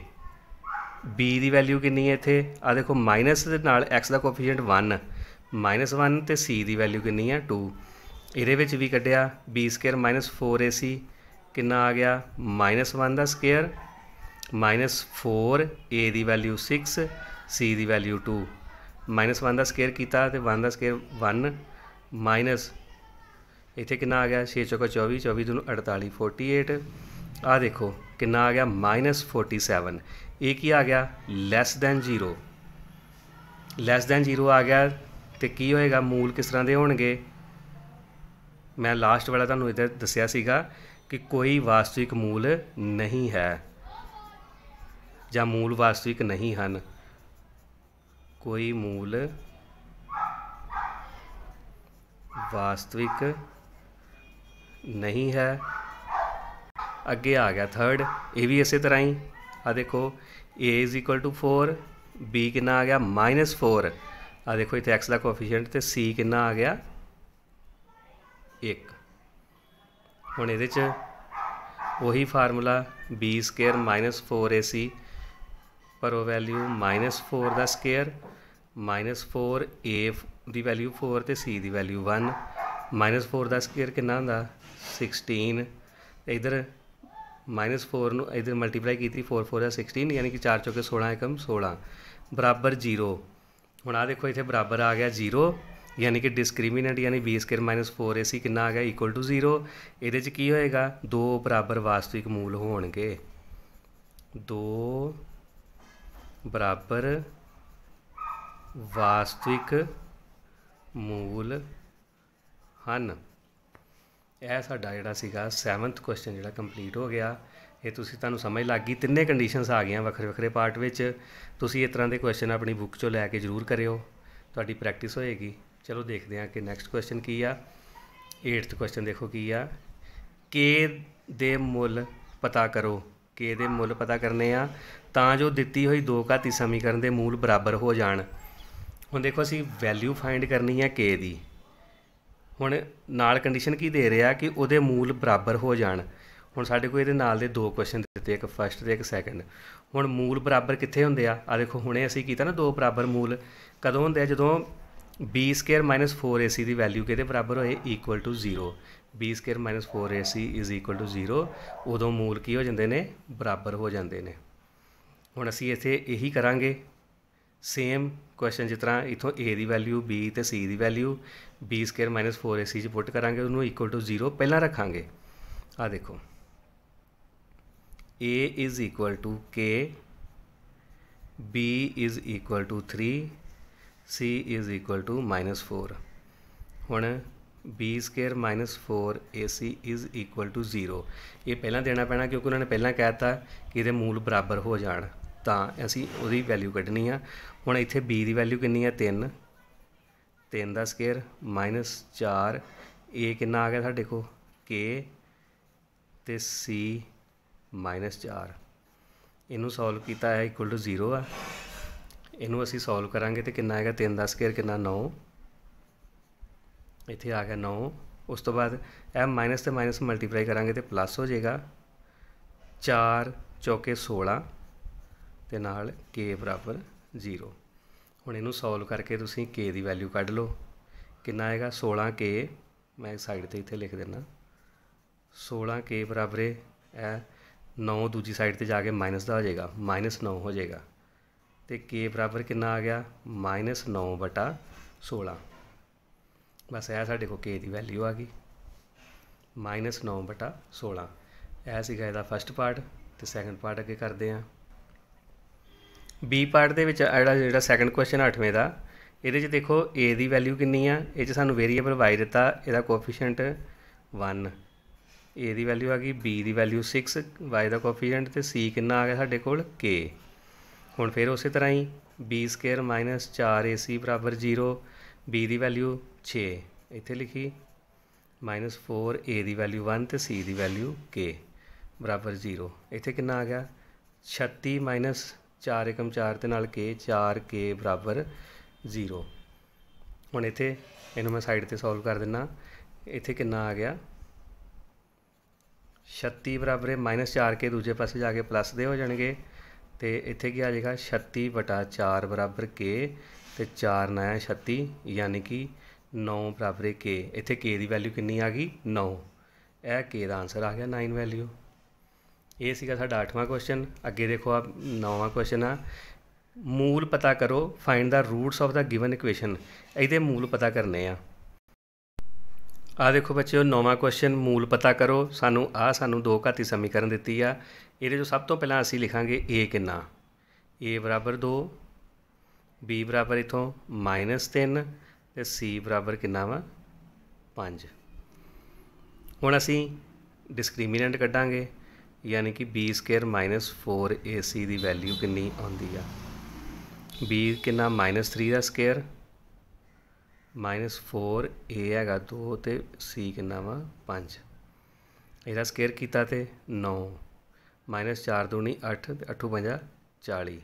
बी की वैल्यू कितनी है इत्थे आ देखो माइनस दे नाल एक्स का कोफिशिएंट 1 -1 तो सी की वैल्यू कितनी है 2 ये भी कढ़िया बी स्केयर -4ac कितना आ गया -1 का स्केयर -4 ए की वैल्यू 6 सी की वैल्यू 2 -1 का स्केयर किया तो 1 का स्केयर 1 माइनस इत्थे कितना आ गया 6 चौका 24 24 दूनों 48 48 आ देखो कितना आ गया -47 ये की आ गया लैस दैन जीरो आ गया तो की होएगा मूल किस तरह के होणगे मैं लास्ट वाला तुहानूं इधर दस्सिया सीगा कि कोई वास्तविक मूल नहीं है या मूल वास्तविक नहीं हैं कोई मूल वास्तविक नहीं है अगे आ गया थर्ड ये भी इस तरह ही आ देखो a is equal to 4 b कितना आ गया -4 आ देखो इतने एक्स का कोफिशिएंट तो सी कितना आ गया 1 हुण इहदे च वही फार्मूला बी स्केयर -4ac पर वो वैल्यू -4 का स्केयर -4 ए की वैल्यू 4 तो सी की वैल्यू 1 -4 का स्केयर कितना होंदा 16 इधर -4 इधर मल्टीप्लाई की 4 4 16 यानी कि 4 चौके 16 एकम 16 बराबर 0 हुण आ देखो इतने बराबर आ गया 0 यानी कि डिस्क्रिमिनेंट यानी बी स्केयर -4ac कितना आ गया इक्वल टू 0 ये की होएगा दो बराबर वास्तविक मूल होणगे दो बराबर वास्तविक मूल ਹਨ यह साडा जिहड़ा सीगा 7th क्वेश्चन जिहड़ा कंप्लीट हो गया ये तुहानूं समझ लग गई तिन्ने कंडीशनस आ गई वक्रे वक्रे पार्ट विच तुसीं इस तरह के क्वेश्चन अपनी बुक चों लैके जरूर करियो तुहाडी प्रैक्टिस होएगी चलो देखते हैं कि नैक्सट क्वेश्चन की आ 8th क्वेश्चन देखो की आ के दे मुल पता करो के दे मुल पता करने आ तां जो दित्ती हुई दो घाती समीकरण के मूल बराबर हो जाण हुण देखो असीं वैल्यू फाइंड करनी है के दी हुण नाल कंडीशन की दे रहा कि उहदे मूल बराबर हो जाण हुण साडे कोल इहदे नाल दे दो क्वेश्चन दिते एक फस्ट ते एक सैकेंड हुण मूल बराबर कित्थे हुंदे आ देखो हुणे असीं कीता ना दो बराबर मूल कदों हुंदे आ जदों बी स्केयर -4ac की वैल्यू किहदे बराबर होए equal to 0 b square -4ac is equal to 0 उदों मूल की हो जांदे ने बराबर हो जांदे ने हुण असीं इत्थे यही करांगे सेम क्वेश्चन जिस तरह इतों ए की वैल्यू बी तो सी की वैल्यू बी स्केयर -4ac च पुट करांगे उन्होंने इक्वल टू 0 पहला रखांगे आ देखो ए इज़ इक्वल टू के b is equal to 3 c is equal to -4 हुण b square -4ac is equal to 0 ये पहला देना पैना क्योंकि उन्होंने पहला कहता कि ये मूल बराबर हो जाण तां असीं उहदी वैल्यू कढ़नी आ हुण इत्थे बी की वैल्यू कितनी है 3 का स्केयर -4 ए कितना आ गया साडे को के ते सी -4 इनू सॉल्व किया है इक्वल टू 0 आ इनू असीं सॉल्व करांगे तो कितना आएगा 3 का स्केयर कितना 9 इत्थे आ गया 9 उस तो बाद यह माइनस तो माइनस मल्टीप्लाई करांगे तो प्लस हो जाएगा 4 चौके 16 ते नाल के बराबर 0 हुण इनू सॉल्व करके तुसीं के की वैल्यू कढ़ लो कितना आएगा 16 के मैं साइड ते इत्थे लिख देना 16 के बराबर है 9 दूजी साइड ते जाके माइनस का हो जाएगा -9 हो जाएगा तो के बराबर कितना आ गया -9/16 बस यह साढ़े को के की वैल्यू आ गई -9/16 यह सीगा इहदा फस्ट पार्ट तो सैकेंड पार्ट अगे करते हैं बी पार्ट के जो सैकेंड क्वेश्चन 8वें का ये देखो ए की वैल्यू कितनी आ ये सानू वेरीएबल वाई दिता यदा कोफिशिएंट 1 ए की वैल्यू आ गई बी की वैल्यू 6 वाई का कोफिशिएंट तो सी कितना आ गया साढ़े कोल के हुण फिर उस तरह ही बी स्केयर -4ac बराबर 0 बी की वैल्यू 6 इत्थे लिखी -4 ए की वैल्यू 1 तो सी की वैल्यू के बराबर 0 इत्थे कितना आ गया 36 4 एकम 4 के नाल के 4 के बराबर 0 हुण इत्थे इनू मैं साइड ते सॉल्व कर दिना इत्थे कितना आ गया 36 बराबर -4 के दूजे पासे जाके प्लस दे हो जाएंगे तो इत्थे की आ जाएगा 36/4 बराबर के, तो 4 9 36 यानी कि 9 बराबर के। इत्थे के की वैल्यू कितनी आ गई 9, यह के का आंसर आ गया 9 वैल्यू। ये सीगा साडा 8वां क्वेश्चन। अगे देखो आप 9वां क्वेश्चन आ, मूल पता करो, find the roots of the given equation. ये मूल पता करने आ देखो बच्चों 9वां क्वेश्चन, मूल पता करो। सानू दो घाती समीकरण दी आ। ये जो सब तो पहला असी लिखांगे ए किन्ना, ए बराबर 2, बी बराबर इतों -3 तो सी बराबर किन्ना वा 5। हुण असी डिस्क्रीमिनेंट कड्डांगे, यानी कि b² -4 AC की वैल्यू कितनी आती आ। बी किन्ना -3 का स्केयर, -4 ए हैगा 2 तो सी किन्ना वा 5। ਇਹਦਾ ਸਕੇਅਰ ਕੀਤਾ तो 9, -4 दूनी 8 8 5 40।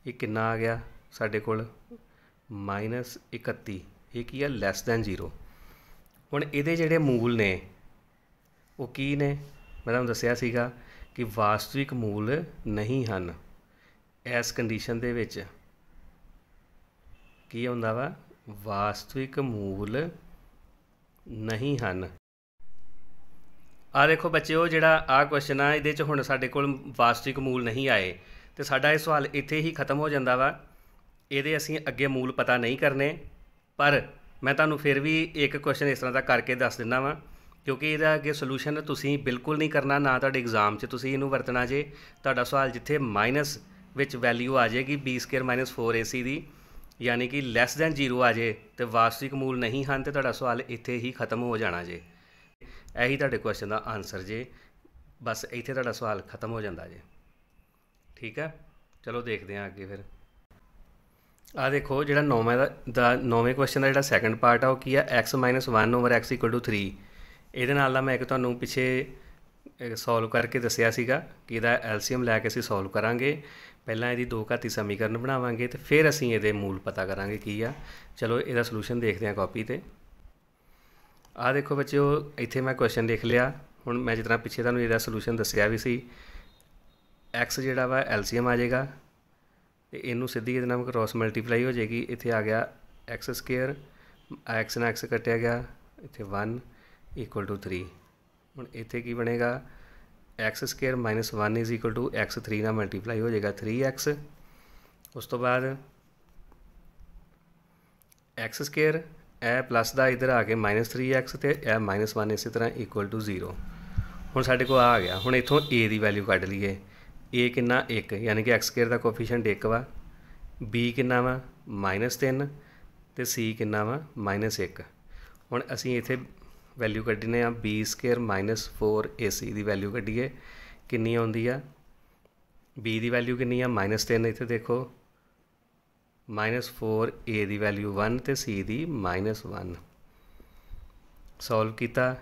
ये कितना आ गया साढ़े कोल -31। ये की है लैस दैन 0। हुण इहदे जिहड़े मूल ने वो की ने, मैं तुहानूं दस्सिया सीगा कि वास्तविक मूल नहीं हैं। इस कंडीशन दे विच की हुंदा वा, वास्तविक मूल नहीं हैं। आ देखो बच्चों जिहड़ा आ क्वेश्चन आ, इहदे च हुण साडे कोल वास्तविक मूल नहीं आए तो साडा ये सवाल इत्थे ही खत्म हो जाता वा। इहदे असीं अगे मूल पता नहीं करने, पर मैं तुहानूं फिर भी एक क्वेश्चन इस तरह का करके दस दिना वा, क्योंकि इहदा अगे सोल्यूशन तुसीं बिल्कुल नहीं करना, ना तुहाडे एग्जाम च तुसीं इहनूं वरतना जे। तुहाडा सवाल जिथे माइनस विच वैल्यू आ जाएगी b² -4 AC की, यानी कि लैस दैन 0 आ जाए तो वास्तविक मूल नहीं हैं, तो तुहाडा सवाल इत्थे ही खत्म हो जाना जे। यही तुहाडे क्वेश्चन का आंसर जे, बस इत्थे तुहाडा सवाल खत्म हो जाता जे। ठीक है, चलो देखते हैं अगे फिर। आ देखो जिहड़ा 9वें क्वेश्चन का जिहड़ा सैकेंड पार्ट आ, की है x -1 / x = 3। ये नाल मैं एक तुहानूं पिछे सॉल्व करके दसिया सीगा कि इहदा एलसीएम लैके असीं सॉल्व करांगे। पहलां इहदी दो घाती समीकरण बनावांगे तो फिर असीं इहदे मूल पता करांगे की आ। चलो इहदा सलूशन देखते हैं कॉपी ते। आ देखो बच्चों इत्थे मैं क्वेश्चन लिख लिया। हुण मैं जितना पिछे तुहानूं इहदा सलूशन दस्सिया भी सी, एक्स जिहड़ा वा एलसीएम आ जाएगा तो इनू सीधी इहदे नाल क्रॉस मल्टीप्लाई हो जाएगी। इत्थे आ गया x², एक्स नाल एक्स कटिया गया, इत्थे 1 = 3। हुण इत्थे की बनेगा x² - 1 = x3 नाल मल्टीप्लाई हो जाएगा 3x। उस तो बाद x² ए प्लस का इधर आ के -3x तो यह -1 इस तरह = 0। हुण साडे कोल आ गया। हुण इत्थों ए की वैल्यू कढ लीए। ए किन्ना 1, यानी कि x² का कोफिशिएंट 1 वा, बी किन्ना वा -3 तो सी किन्ना वा -1। हुण असीं इत्थे वैल्यू कड्ढने आ b² -4 AC की वैल्यू कड्ढीए, किन्नी आउंदी आ। बी की वैल्यू किन्नी आ -3, इत्थे देखो -4 ए की वैल्यू 1 तो सी की -1। सॉल्व किया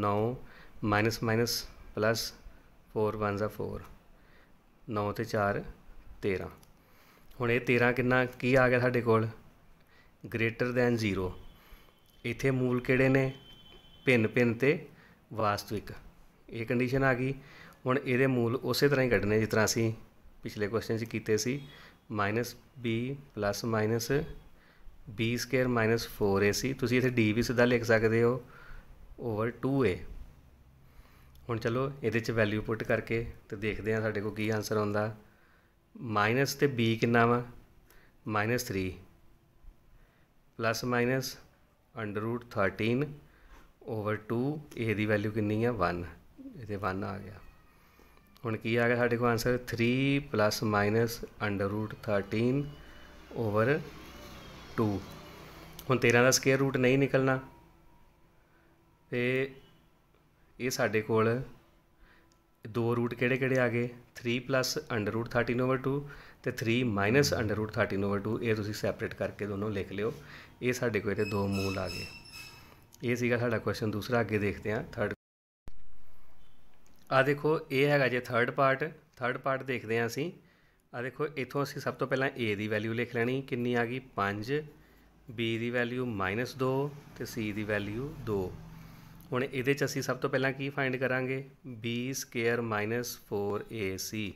9 माइनस प्लस 4 1 = 4, 9 ते 4 13। हुण ये 13 किन्ना की आ गया साडे कोल ग्रेटर दैन 0। इत्थे मूल किहड़े ने भिन्न भिन्न ते वास्तविक, ये कंडीशन आ गई। हुण इहदे मूल उस तरह ही कढने जिस तरह असीं पिछले क्वेश्चन च कीते सी, -b ± b² -4 AC। तुसीं इत्थे d भी सीधा लिख सकते हो ओवर 2a। हुण चलो इहदे च वैल्यू पुट करके तो देखते हैं साडे कोल की आंसर आउंदा। माइनस ते b किन्ना वा -3 प्लस √13 ओवर 2 a की वैल्यू किन्नी है 1, इत्थे 1 आ गया। हुण की आ गया साडे कोल आंसर 3 ± √13 ओवर 2। हुण 13 का स्केयर रूट नहीं निकलना तो ये साडे कोल दो रूट किहड़े किहड़े आ गए, 3 + √13 ओवर 2 तो 3 - √13 ओवर 2। ये तुसीं सैपरेट करके दोनों लिख लिओ। ये साडे कोल इहदे दो मूल आ गए। ये सीगा साडा क्वेश्चन दूसरा। अगे देखते हैं थर्ड। आ देखो ये हैगा जे थर्ड पार्ट देखते हैं असीं। आ देखो इत्थों असीं सब तो पहलां ए की वैल्यू लिख लैनी, किन्नी आ गई 5, बी की वैल्यू -2 तो सी की वैल्यू 2। हुण इहदे च असीं सब तो पहलां की फाइंड करांगे b² -4 AC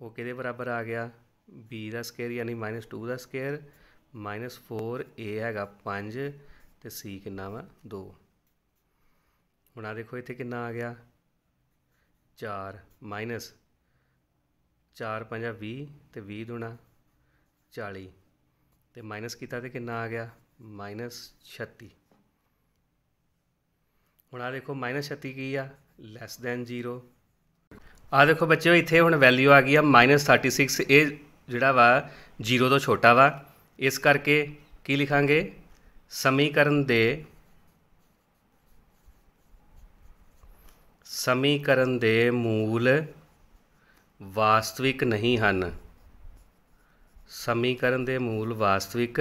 वो किहदे बराबर आ गया, बी का स्केयर यानी -2 का स्केयर, -4 ए हैगा 5 तो सी कितना वा 2। हुण आ देखो इत्थे कितना आ गया 4 माइनस 4 पंजा 20 तो 20 दूना 40 तो माइनस किया तो कितना आ गया -36। हुण आ देखो -36 की आ लैस दैन 0। आ देखो बच्चों इत्थे हुण वैल्यू आ गई आ -36, ये जिहड़ा वा 0 तो छोटा वा, इस करके की लिखांगे समीकरण दे मूल वास्तविक नहीं हैं। समीकरण दे मूल वास्तविक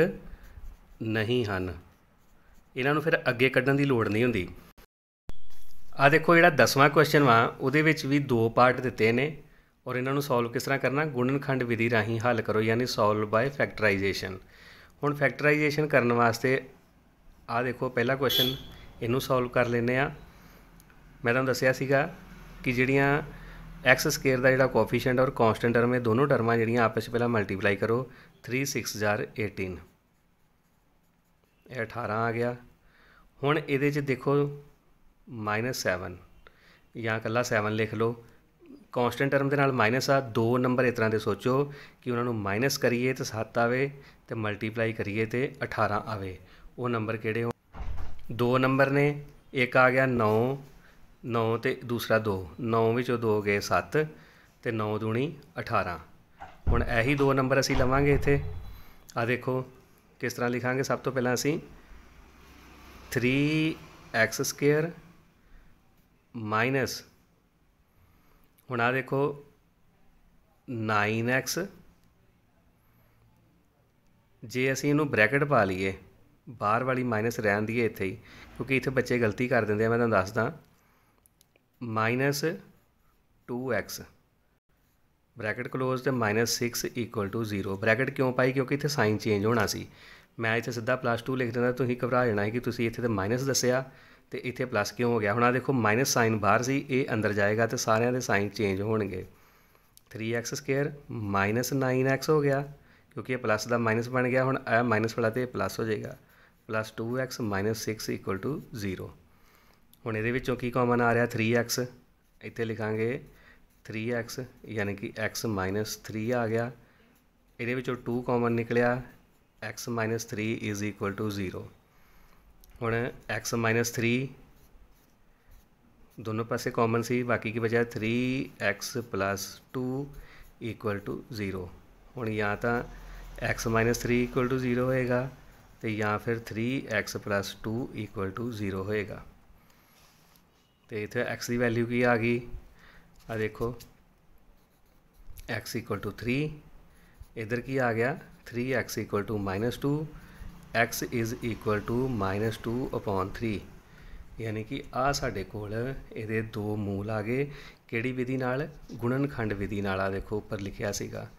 नहीं हैं, इन्हां नूं फिर अगे कड्ढण दी लोड़ नहीं हुंदी। आ देखो जिहड़ा 10वां क्वेश्चन वा उहदे विच भी 2 पार्ट दिते ने और इन्हां नूं सॉल्व किस तरह करना, गुणनखंड विधि राही हल करो यानी सॉल्व बाय फैक्टराइजेशन। हुण फैक्टराइजेशन करने वास्ते आ देखो पहला क्वेश्चन इनू सॉल्व कर लेने आ। मैं तुहानूं दस्सिया सीगा कि जिहड़ियां एक्स स्केयर का जिहड़ा कोफिशिएंट और कॉन्सटेंट टर्म है दोनों टर्मां जिहड़ियां आपस में पहला मल्टीप्लाई करो 3 6 जार 18 ये 18 आ गया। हुण इहदे च देखो -7 या कल्ला 7 लिख लो, कॉन्सटेंट टर्म के नाल माइनस आ, 2 नंबर इस तरह के सोचो कि उन्होंने माइनस करिए तो 7 आवे तो मल्टीप्लाई करिए तो 18 आवे। वो नंबर किहड़े हो, 2 नंबर ने, एक आ गया 9 9 तो दूसरा 2, 9 विचों 2 गए 7 तो 9 दूनी 18। हुण यही 2 नंबर असीं लवांगे इत्थे। आ देखो किस तरह लिखांगे, सब तो पहला असीं 3x स्केयर माइनस, हुण आ देखो 9x, जे असीं इनू ब्रैकेट पा लीए बाहर वाली माइनस रहन दीए इत्थे ही, क्योंकि इत्थे बच्चे गलती कर देंदे मैं तुहानूं दसदा, -2x ब्रैकेट क्लोज तो -6 = 0। ब्रैकेट क्यों पाई, क्योंकि इत्थे साइन चेंज होना सी। मैं इत्थे सीधा +2 लिख दिंदा, तुसीं घबरा जाना है कि तुसीं इत्थे तो माइनस दस्सिया तो इत्थे प्लस क्यों हो गया। हुण आ देखो माइनस साइन बाहर सी, ये अंदर जाएगा तो सारिਆਂ ਦੇ sign change होणगे। 3x square -9x हो गया क्योंकि ये प्लस का माइनस बन गया। हुण आ माइनस वाला तो प्लस हो जाएगा, +2x -6 = 0। हुण इहदे विचों की कॉमन आ रहा 3x, इत्थे लिखांगे 3x यानी कि x -3 आ गया। इहदे विचों 2 कॉमन निकलिया, x -3 = 0। हुण x -3 दोनों पासे कॉमन सी, बाकी की बचा 3x + 2 = 0। हुण या तो x -3 = 0 होएगा तो या फिर 3x + 2 = 0 होएगा। तो इत्थे x की वैल्यू की आ गई, आ देखो x = 3, इधर की आ गया 3x = -2, x = -2/3, यानी कि आ साडे कोल इहदे 2 मूल आ गए। किहड़ी विधि नाल, गुणनखंड विधि नाल। आ देखो उपर लिखिया सीगा,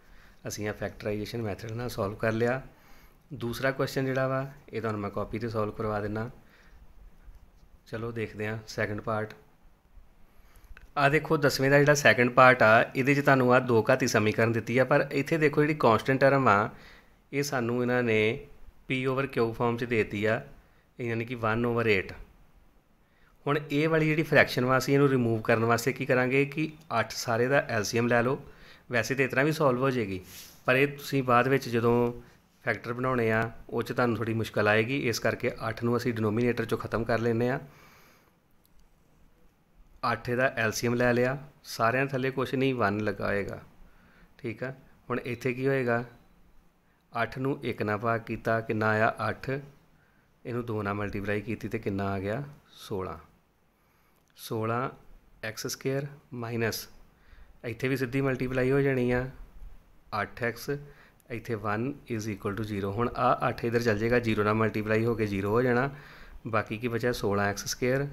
असीं आ फैक्टराइजेशन मैथड नाल सॉल्व कर लिया। दूसरा क्वेश्चन जिहड़ा वा ये तुहानूं मैं कॉपी ते सॉल्व करवा देना। चलो देखते हैं सैकेंड पार्ट। आ देखो 10वें का जिहड़ा सैकेंड पार्ट आ, इहदे च तुहानूं आ 2 घाती समीकरण दित्ती आ, पर इत्थे देखो जिहड़ी कॉन्सटेंट टर्म आ ये सानूं इन्हां ने P/Q फॉर्म च देती आ, यानी कि 1/8। हुण ये वाली जिहड़ी फ्रैक्शन वा असीं इहनूं रिमूव करने वास्ते की करांगे कि 8 सारे दा LCM लै लो। वैसे तो इतना भी सॉल्व हो जाएगी, पर ये तुसीं बाद विच जदों फैक्टर बनाने आ उह च तुहानूं थोड़ी मुश्किल आएगी, इस करके 8 नूं असीं डिनोमीनेटर चों खत्म कर लैंदे आ। 8 का LCM लै लिया, सारिਆਂ थल्ले कुछ नहीं 1 लगा होएगा, ठीक है। हुण इत्थे की होएगा, 8 नूं 1 नाल भाग कीता कितना आया 8, इनू 2 नाल मल्टीप्लाई की तो कितना आ गया 16। 16x स्केयर माइनस, इत्थे भी सीधी मल्टीप्लाई हो जानी आ 8x, इत्थे 1 = 0। हुण आ 8 इधर चल जाएगा, 0 नाल मल्टीप्लाई होकर 0 हो जाना, बाकी की बचा 16x स्केयर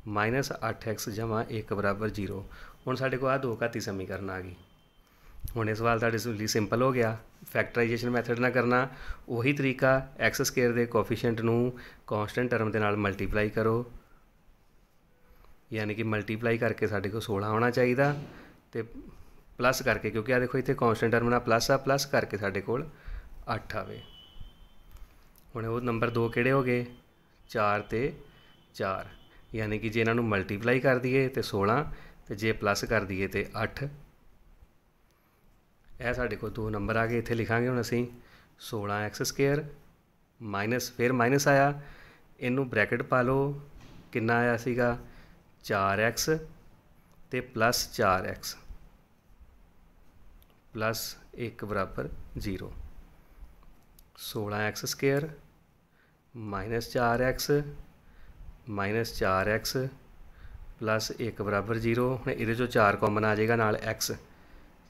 -8x जमा 1 = 0। हुण साडे कोल आ 2 घाती समीकरण आ गई। हुण ये सवाल तुहाडे ਲਈ सिंपल हो गया। फैक्टराइजेशन मैथड ना करना, उही तरीका एक्स स्केयर के कोफिशिएंट नूं कॉन्सटेंट टर्म के नाल मल्टीप्लाई करो, यानी कि मल्टीप्लाई करके साडे को 16 होना चाहिए, तो प्लस करके, क्योंकि आ देखो इतने कॉन्स्टेंट टर्म नाल प्लस आ, प्लस करके साढ़े कोल 8 आवे। हुण वो नंबर 2 किहड़े हो गए 4 ते 4, यानी कि जे इन्हां नूं मल्टीप्लाई कर दईए तो 16, तो जे प्लस कर दईए तो 8। यह साढ़े को 2 नंबर आ गए। इत्थे लिखांगे हुण असीं 16x² माइनस, फिर माइनस आया, इनू ब्रैकेट पा लो, कितना आया सीगा 4x ते प्लस 4x प्लस 1 बराबर 0। 16x² minus 4x minus 4x plus 1 बराबर 0। हुण इहदे चों 4 कॉमन आ जाएगा नाल x,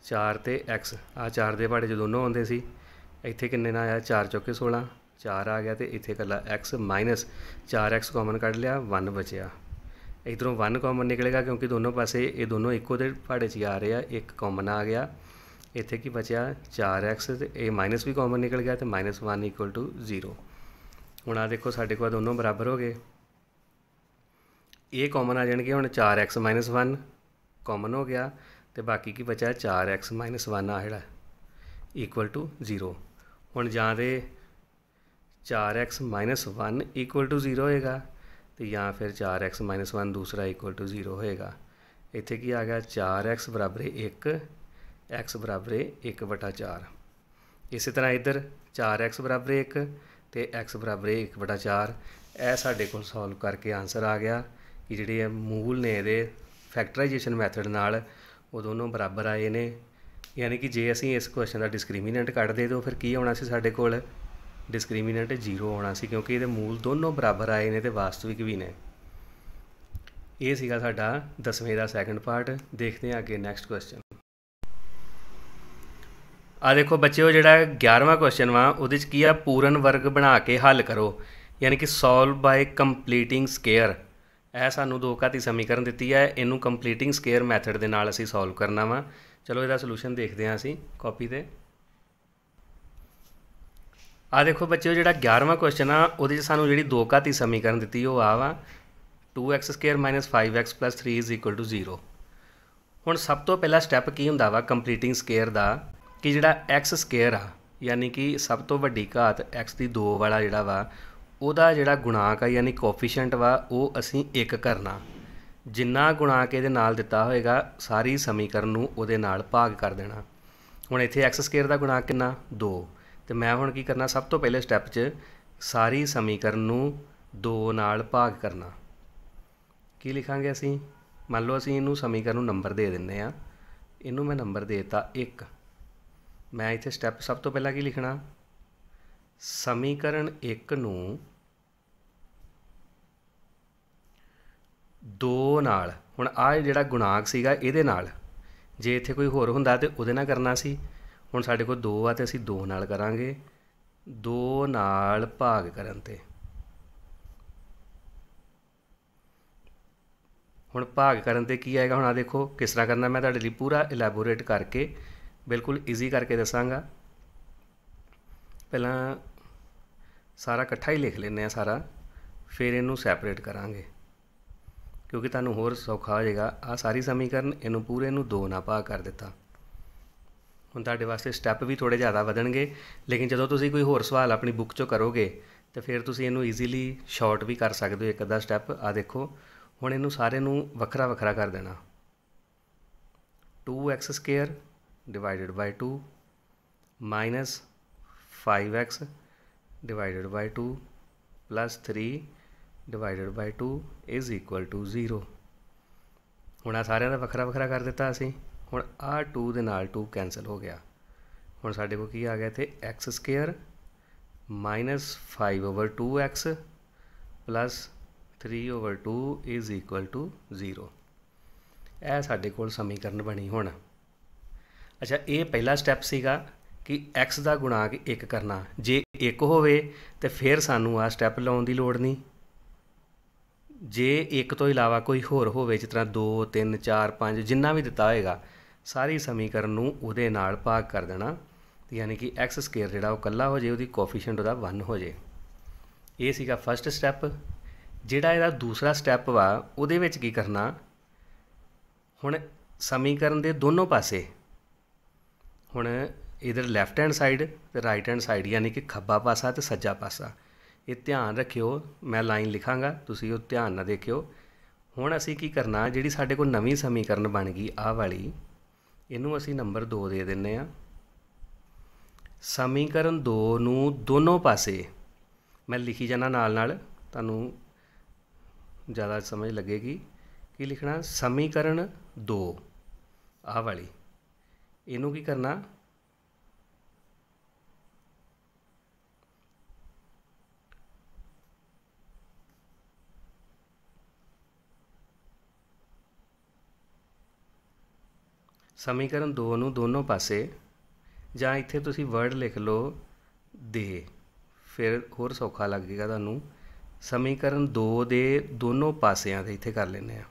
4 ते x आ 4 दे पहाड़े 'च दोनों आउंदे सी। इत्थे किन्ने ना आया 4 चौके 16, 4 आ गया, तो इत्थे कला x माइनस 4x कॉमन कढ़ लिया, 1 बचिया। इधरों 1 कॉमन निकलेगा क्योंकि दोनों पासे ये दोनों इक्को दे पहाड़े 'च आ रहे हैं, 1 कॉमन आ गया। इत्थे की बचा 4x, तो ये माइनस भी कॉमन निकल गया, तो -1 इक्वल टू 0। हुण आ देखो साढ़े को दोनों बराबर हो गए, ये कॉमन आ जाएंगे। हुण 4x माइनस 1 कॉमन हो गया, तो बाकी की बचा 4x माइनस 1 आ जिहड़ा इक्वल टू 0। हुण जां ते 4x माइनस 1 इक्वल टू 0 होएगा, तो या फिर 4x माइनस 1 दूसरा इक्वल टू 0 होएगा। इत्थे की आ गया 4x बराबर 1, x बराबर 1/4। इस तरह इधर 4x बराबर 1 तो x बराबर 1/4। यह साढ़े को सॉल्व करके आंसर आ गया कि जिहड़े मूल ने ये फैक्टराइजेशन मैथड नाल वो दोनों बराबर आए ने। यानी कि जे असीं इस क्वेश्चन का डिस्क्रिमीनेंट कढ़दे तो फिर की होना सी साढ़े कोल डिस्क्रिमीनेंट 0 होना सी, क्योंकि ये मूल दोनों बराबर आए ने तो वास्तविक भी ने। ये सीगा साडा 10वें का सैकेंड पार्ट। देखते हैं अगे नैक्सट क्वेश्चन। आ देखो बच्चों, जिहड़ा 11वां क्वेश्चन वा उहदे च की आ पूर्ण वर्ग बना के हल करो, यानी कि सॉल्व बाय कंप्लीटिंग स्केयर। यह सानू 2 घाती समीकरण दिती है, इनू कंप्लीटिंग स्केयर मैथड के नाल असीं सॉल्व करना वा। चलो इसका सलूशन देखते हैं असीं कॉपी ते। आ देखो बच्चों, जिहड़ा 11वां क्वेश्चन आ उहदे च सानू जिहड़ी 2 घाती समीकरण दिती वो आ वा 2x² minus 5x plus 3 is equal to 0। हुण सब तो पहला स्टैप की हुंदा वा कंप्लीटिंग स्केयर का, कि जिहड़ा x² आ यानी कि सब तो वड्डी घात x की 2 वाला जिहड़ा वा उहदा जिहड़ा गुणाक आ यानी कोफिशेंट वा वो असीं 1 करना। जिन्ना गुणाक इहदे नाल दिता होएगा सारी समीकरण नूं उहदे नाल भाग कर देना। हुण इत्थे x² का गुणाक कितना 2, तो मैं हुण की करना सब तो पहले स्टैप च सारी समीकरण नूं 2 नाल भाग करना। की लिखांगे असीं, मान लो असीं इनू समीकरण नूं नंबर दे दिंदे आ, इनू मैं नंबर देता 1। मैं इत्थे स्टैप सब तो पहला की लिखना, समीकरण 1 नूं 2 नाल, हुण आ जिहड़ा गुणाक सीगा इहदे नाल, जे इत्थे कोई होर हुंदा ते उहदे नाल करना सी। हुण साडे कोल 2 आ ते असीं 2 नाल करांगे, 2 नाल भाग करन ते। हुण भाग करन ते की आएगा, हुण आ देखो किस तरह करना, मैं तुहाडे लई पूरा इलैबोरेट करके बिल्कुल ईजी करके दसांगा। पहला सारा इकट्ठा ही लिख लेने सारा, फिर इनू सैपरेट करांगे क्योंकि तुहानूं होर सौखा हो जाएगा। आ सारी समीकरण इनू पूरे नूं 2 नाल भाग कर दिता। हुण तुहाडे वास्ते स्टैप भी थोड़े ज़्यादा वधणगे, लेकिन जदों तुसीं कोई होर सवाल अपनी बुक चों करोगे तो फिर तुसीं इनू ईजीली शॉर्ट भी कर सकते हो एक अद्धा स्टैप। आ देखो हुण इनू सारे नूं वखरा वखरा कर देना। 2x² divided by 2 minus 5x divided by 2 plus 3 divided by 2 is equal to 0। हुण आ सारिਆਂ ਦਾ ਵੱਖਰਾ ਵੱਖਰਾ कर दिता असीं। हुण आ 2 ਦੇ ਨਾਲ 2 कैंसल हो गया। हुण साडे कोल की आ गया इत्थे x² minus 5/2x plus 3/2 is equal to 0। यह साडे कोल समीकरण बनी। हुण अच्छा, ये पहला स्टैप सीगा कि x का गुणाक 1 करना। जे 1 होवे तो फिर सानू आ स्टैप लाउण दी लोड़ नहीं। जे 1 तो इलावा कोई होर होवे जिस तरह 2 3 4 5 जिन्ना भी दिता होएगा सारी समीकरण नूं उहदे नाल भाग कर देना, यानी कि x² जिहड़ा वो कल्ला हो जाए, उहदी कोफिशेंट उहदा 1 हो जाए। ये सीगा फस्ट स्टैप। जिहड़ा इहदा दूसरा स्टैप वा उहदे विच की करना, हुण समीकरण दे दोनों पासे हुण इधर लैफ्ट हैंड साइड ते राइट हैंड साइड यानी कि खब्बा पासा ते सज्जा पासा, ये ध्यान रखियो। मैं लाइन लिखांगा, तुसीं वो ध्यान नाल देखियो। हुण असीं की करना, जिहड़ी साडे कोल नवीं समीकरण बन गई आ वाली, इहनूं असीं नंबर 2 दे दिंदे आ। समीकरण 2 नूं दोनों पासे मैं लिखी जाना नाल नाल, तुहानूं ज़्यादा समझ लगेगी। की लिखना, समीकरण 2 आ वाली, इनू की करना, समीकरण 2 नूं दोनों पासे, जां इत्थे तुसीं वर्ड लिख लो दे, फिर होर सौखा लगेगा तुहानूं। समीकरण 2 दे दोनों पासियां ते इत्थे कर लैंदे आ,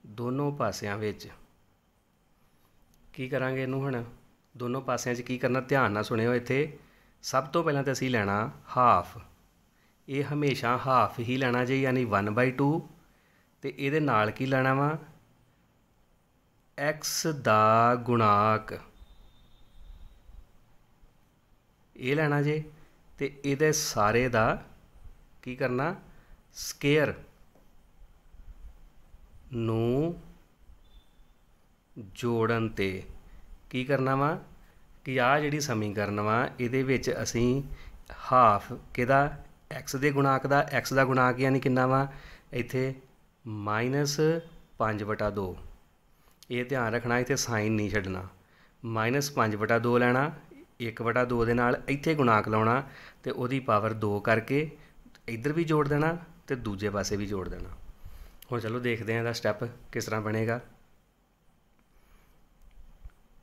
दोनों पासियां विच की करांगे इनू। हुण दोनों पासियां 'च की करना, ध्यान नाल सुणिओ। इत्थे सब तो पहलां तो असीं लैणा हाफ, ये हमेशा हाफ ही लेना जी, यानी 1/2। तो ये नाल की लेना वा, एक्स दा गुणाक, ये लेना जे। तो ये सारे दा की करना, स्केयर नू जोड़न ते की करना वा कि आ जिहड़ी समीकरण वा इहदे विच असीं हाफ किहदा, एक्स दे गुणाक दा, एक्स दा गुणाक यानी किन्ना वा इत्थे -5/2। ये ध्यान रखना, इत्थे साइन नहीं छड्डना। -5/2 लैना, 1/2 दे नाल इत्थे गुणाक लाउणा ते उहदी पावर 2 करके इधर भी जोड़ देना ते दूजे पासे भी जोड़ देना। हुण चलो देखते हैं इहदा स्टैप किस तरह बनेगा।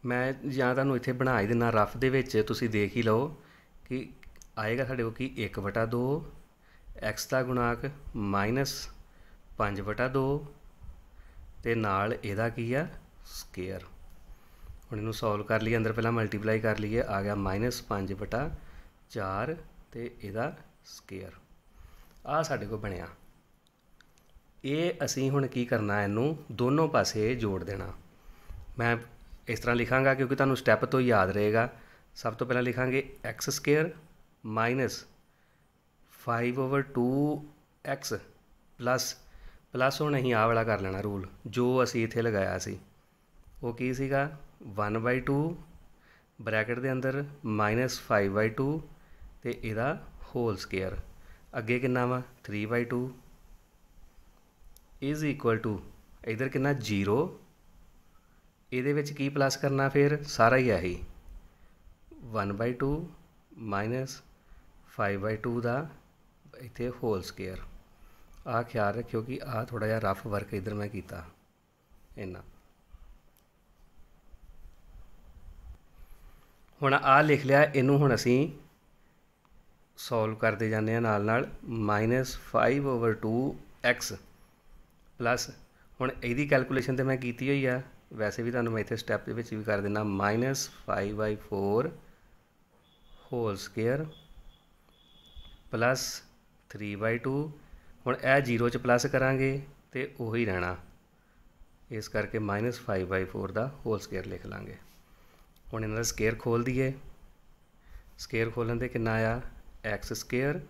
मैं जां तुहानूं इत्थे बना ही दिना रफ दे विच, तुसीं देख ही लो कि आएगा साढ़े को कि 1/2 एक्स का गुणाक -5/2 ते नाल इहदा की आ स्केयर। हुण इहनूं सॉल्व कर लीए, अंदर पहलां मल्टीप्लाई कर लीए, आ गया -5/4 ते इहदा स्केयर। आ साढ़े को बनिया। ये असीं हुण की करना, इहनूं दोनों पासे जोड़ देना। मैं इस तरह लिखांगा क्योंकि तुहानूं स्टैप तो याद रहेगा। सब तो पहलां लिखांगे एक्स स्केयर -5/2 एक्स प्लस हुण असीं आ वाला कर लेना रूल जो असीं इत्थे लगाया सी, वो की सीगा 1/2 ब्रैकेट दे अंदर -5/2 ते इहदा होल स्केयर, अगे किन्ना वा 3/2 इज़ इक्वल टू इधर किन्ना 0। ਇਹਦੇ ਵਿੱਚ ਕੀ प्लस करना, फिर सारा ही आही 1/2 -5/2 ਦਾ ਇੱਥੇ होल स्केयर। आ ख्याल रखियो कि आ थोड़ा जिहा रफ वर्क इधर मैं किया इन्ना। हुण आ लिख लिया, इनू हुण असीं सॉल्व करते जाने नाल नाल। -5/2 एक्स प्लस हुण इहदी कैलकुलेशन तो मैं की हुई आ, वैसे भी तुहानूं मैं इत्थे स्टैप दे विच भी कर दिना -5/4 होल स्केयर प्लस 3/2। हुण यह 0 च प्लस करांगे तो उही रहना, इस करके -5/4 का होल स्केयर लिख लांगे। हुण इन्हां दा स्केयर खोल दईए, स्केयर खोलन ते किन्ना आया एक्स स्केयर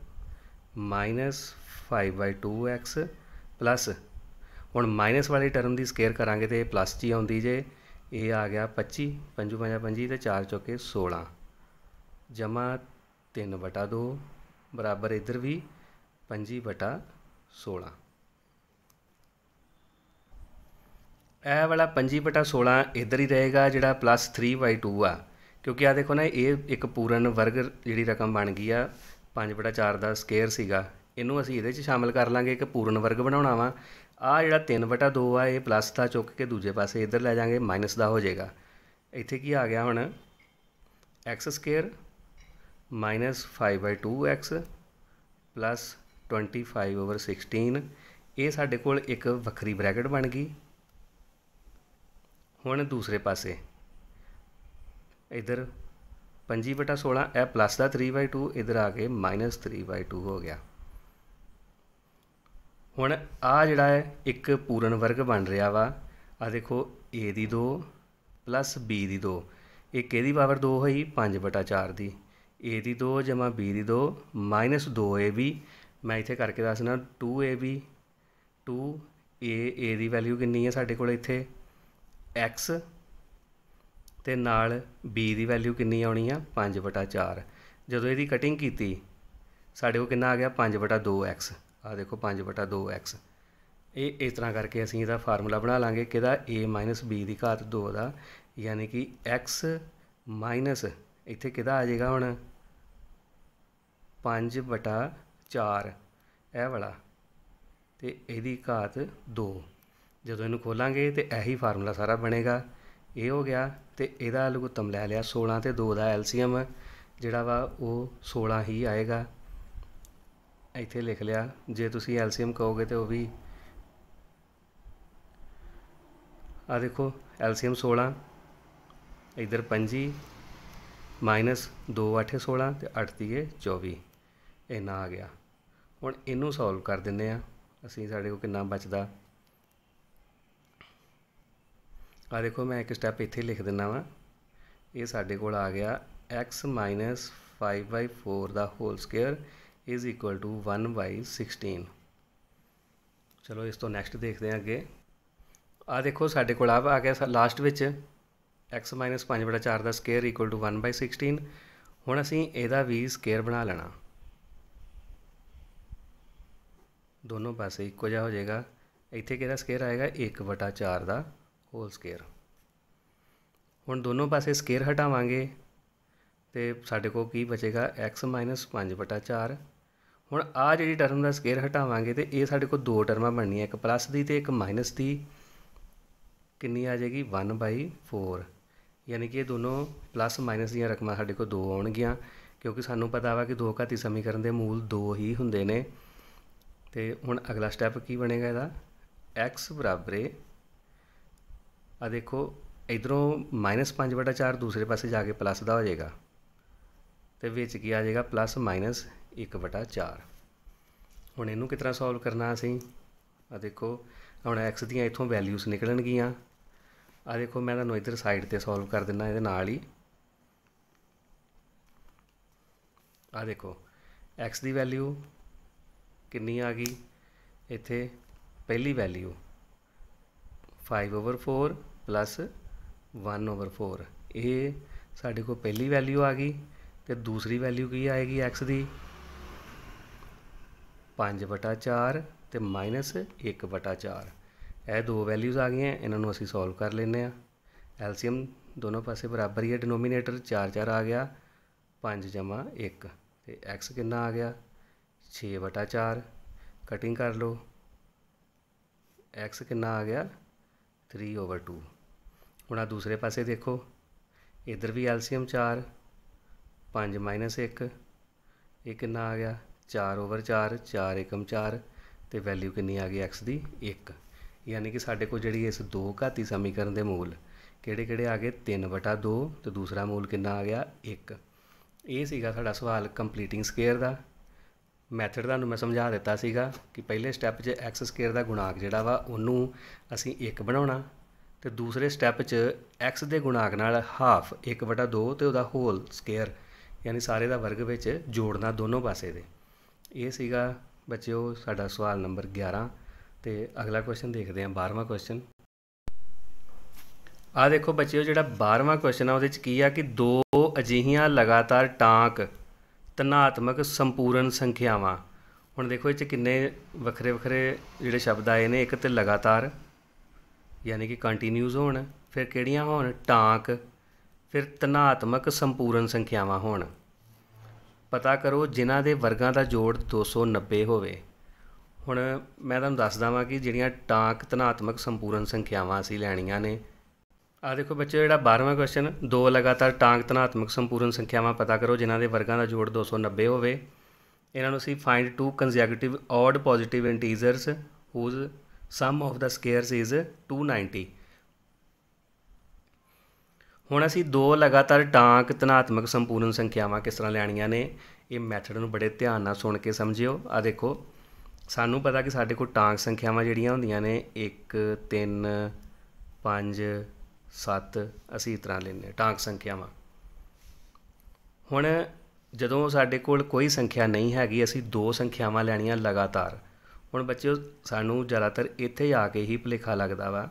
-5/2 एक्स प्लस हुण माइनस वाली टर्म की स्केयर करांगे तो प्लस च ही आउंदी जे। ये आ गया 25, 5 5 25 तो 4 चौके 16 जमा 3/2 बराबर इधर भी 5/16। यह वाला 5/16 इधर ही रहेगा, जिहड़ा प्लस 3/2 आ, क्योंकि आ देखो ना ये एक पूर्ण वर्ग जिहड़ी रकम बन गई आ 5/4 का स्केयर सीगा, इनू असीं इहदे च शामिल कर लांगे, एक पूर्ण वर्ग बनाउणा वा। आ जिहड़ा 3/2 आ ये प्लस का चुक के दूजे पासे इधर लै जाएंगे, माइनस का हो जाएगा। इत्थे की आ गया हुण एक्स स्केयर -5/2 एक्स प्लस 25/16। ये साडे कोल एक वक्री ब्रैकेट बन गई। हुण दूसरे पासे इधर 5/16 यह प्लस का 3/2 इधर आके -3/2 हो गया। हुण आ जिहड़ा है एक पूर्ण वर्ग बन रहा वा, आ देखो ए दी 2 प्लस बी दी 2, ਇਹ ਕਿਹਦੀ ਪਾਵਰ 2 ਹੋਈ 5/4 ਦੀ। ए ਦੀ 2 ਜਮਾ B ਦੀ 2 ਮਾਈਨਸ 2AB। मैं इत्थे करके दसना 2AB 2A ਦੀ वैल्यू कितनी है साढ़े कोल इत्थे X ते नाल B ਦੀ वैल्यू कितनी आनी है 5/4। जदों इहदी कटिंग की साढ़े को कितना आ गया 5/2X। आ देखो 5/2X। ये इस तरह करके असीं इहदा फार्मूला बना लांगे कि A माइनस B की घात 2 का, यानी कि X माइनस इत्थे किहदा आ जाएगा हुण 5/4 यह वाला तो यदी घात 2। जदों इनू खोलांगे तो यही फार्मूला सारा बनेगा। ये हो गया तो यदा लघुत्तम लै लिया 16 तो 2 का एलसीएम जिहड़ा वा वो 16 ही आएगा। इत्थे लिख लिया। जे तुसी एलसीएम कहोगे तो वह भी आ देखो एलसीएम 16 इधर 25 माइनस 2 8 16 तो 8 तीए 24 इन्ना आ गया। हुण इनू सॉल्व कर दिंदे आ असीं। साडे कोल कितना बचदा आ देखो मैं एक स्टैप इत्थे लिख दिंदा वा। ये साडे कोल आ गया x माइनस 5/4 दा whole square is equal to 1/16। चलो इस तो नैक्सट देखते हैं अगे। आ देखो साडे कोल आ गया लास्ट विच x माइनस 5/4 का स्केयर इक्वल टू 1/16। हुण असीं इहदा भी स्केयर बना लेना। दोनों पासे इक्को जिहा हो जाएगा। इत्थे किहदा स्केयर आएगा 1/4 का होल स्केयर। हुण दोनों पासे स्केयर हटावांगे तो साडे कोल की बचेगा x माइनस 5/4। हुण आ जिहड़ी टर्म का स्केयर हटावांगे तो ये साडे कोल दो टर्मां बननियां, एक प्लस की तो एक माइनस की। कितनी आ जाएगी 1/4। यानी कि ये दोनों प्लस माइनस दी रकमां साडे कोल 2 आउणगियां, क्योंकि सानूं पता वा कि दो घाती समीकरण के मूल 2 ही हुंदे ने। तो हुण अगला स्टैप की बनेगा इहदा x बराबर आ देखो इधरों माइनस 5/4 दूसरे पासे जाके प्लस का हो जाएगा तो विच की आ जाएगा प्लस माइनस 1/4। हुण इनू किस तरह सॉल्व करना असीं आ देखो हुण x दियां इत्थों वैल्यूज़ निकलणगियां। आ देखो मैं तुहानूं इधर साइड ते सॉल्व कर दिना इहदे नाल ही। आ देखो x की वैल्यू कितनी आ गई इत्थे पहली वैल्यू 5/4 प्लस 1/4। ये साडे को पहली वैल्यू आ गई तो दूसरी वैल्यू की आएगी x की 5/4 तो माइनस 1/4। यह दो वैल्यूज़ आ गई। इन्हों असीं सॉल्व कर लेने। एलसीएम दोनों पासे बराबर ही है। डिनोमीनेटर 4 आ गया 5 जमा 1 तो एक्स कितना आ गया 6/4। कटिंग कर लो एक्स कितना आ गया 3/2। हुण आ दूसरे पासे देखो इधर भी एलसीएम 4 5 माइनस 1 ये कितना आ गया 4/4 4 एकम 4 तो वैल्यू कितनी आ गई एक्स की 1। यानी कि साडे को जिहड़ी इस दो घाती समीकरण के मूल किहड़े किहड़े आ गए 3/2 तो दूसरा मूल कितना आ गया 1। ये सीगा साडा सवाल कंप्लीटिंग स्केयर का। मैथड तुहानूं मैं समझा दिता सीगा कि पहले स्टैप 'च एक्स स्केयर का गुणाक जिहड़ा वा उहनूं असीं 1 बनाउणा तो दूसरे स्टैप 'च एक्स के गुणाक नाल हाफ 1/2 तो उहदा होल स्केयर यानी सारे का वर्ग विच जोड़ना दोनों पासे दे। ये सीगा बच्चों साडा सवाल नंबर 11। तो अगला क्वेश्चन देखते हैं 12वां क्वेश्चन। आ देखो बच्चों जो 12वां क्वेश्चन है उहदे की आ कि दो अजिहियां लगातार टांक धनात्मक संपूर्ण संख्यावां। हुण देखो ये किन्ने वखरे वखरे जिहड़े शब्द आए ने। एक तो लगातार यानी कि कंटीन्यूज़ होण, फिर किहड़ियां होण टांक, फिर धनात्मक संपूर्ण संख्यावां होण। पता करो जिन्हां दे वर्गां दा जोड़ 290 होवे। हुण मैं तुहानूं दसदा वां कि जिहड़ियां टांक धनात्मक संपूर्ण संख्यावां असीं लैणियां ने। आ देखो बच्चों जिहड़ा 12वां क्वेश्चन दो लगातार टांक धनात्मक संपूर्ण संख्यावां पता करो जिन्हां दे वर्गां दा जोड़ 290 होवे। इन्हां नूं असीं find 2 consecutive odd positive integers whose sum of the squares is 290। हुण असीं दो लगातार टांक धनात्मक संपूर्ण संख्यावां किस तरह लैणियां ने। ये मैथड नूं बड़े ध्यान नाल सुण के समझिओ। आ देखो सानू पता कि साडे कोल टांक संख्यावां जिहड़ियां हुंदियां ने 1 3 5 7 ਅਸੀਂ ਇਸ ਤਰ੍ਹਾਂ ਲੈਂਦੇ ਟਾਂਕ ਸੰਖਿਆਵਾਂ। ਹੁਣ ਜਦੋਂ ਸਾਡੇ ਕੋਲ ਕੋਈ ਸੰਖਿਆ ਨਹੀਂ ਹੈਗੀ, ਅਸੀਂ 2 ਸੰਖਿਆਵਾਂ ਲੈਣੀਆਂ ਲਗਾਤਾਰ। ਹੁਣ ਬੱਚਿਓ ਸਾਨੂੰ ਜ਼ਿਆਦਾਤਰ ਇੱਥੇ ਆ ਕੇ ਹੀ ਭੁਲੇਖਾ ਲੱਗਦਾ ਵਾ।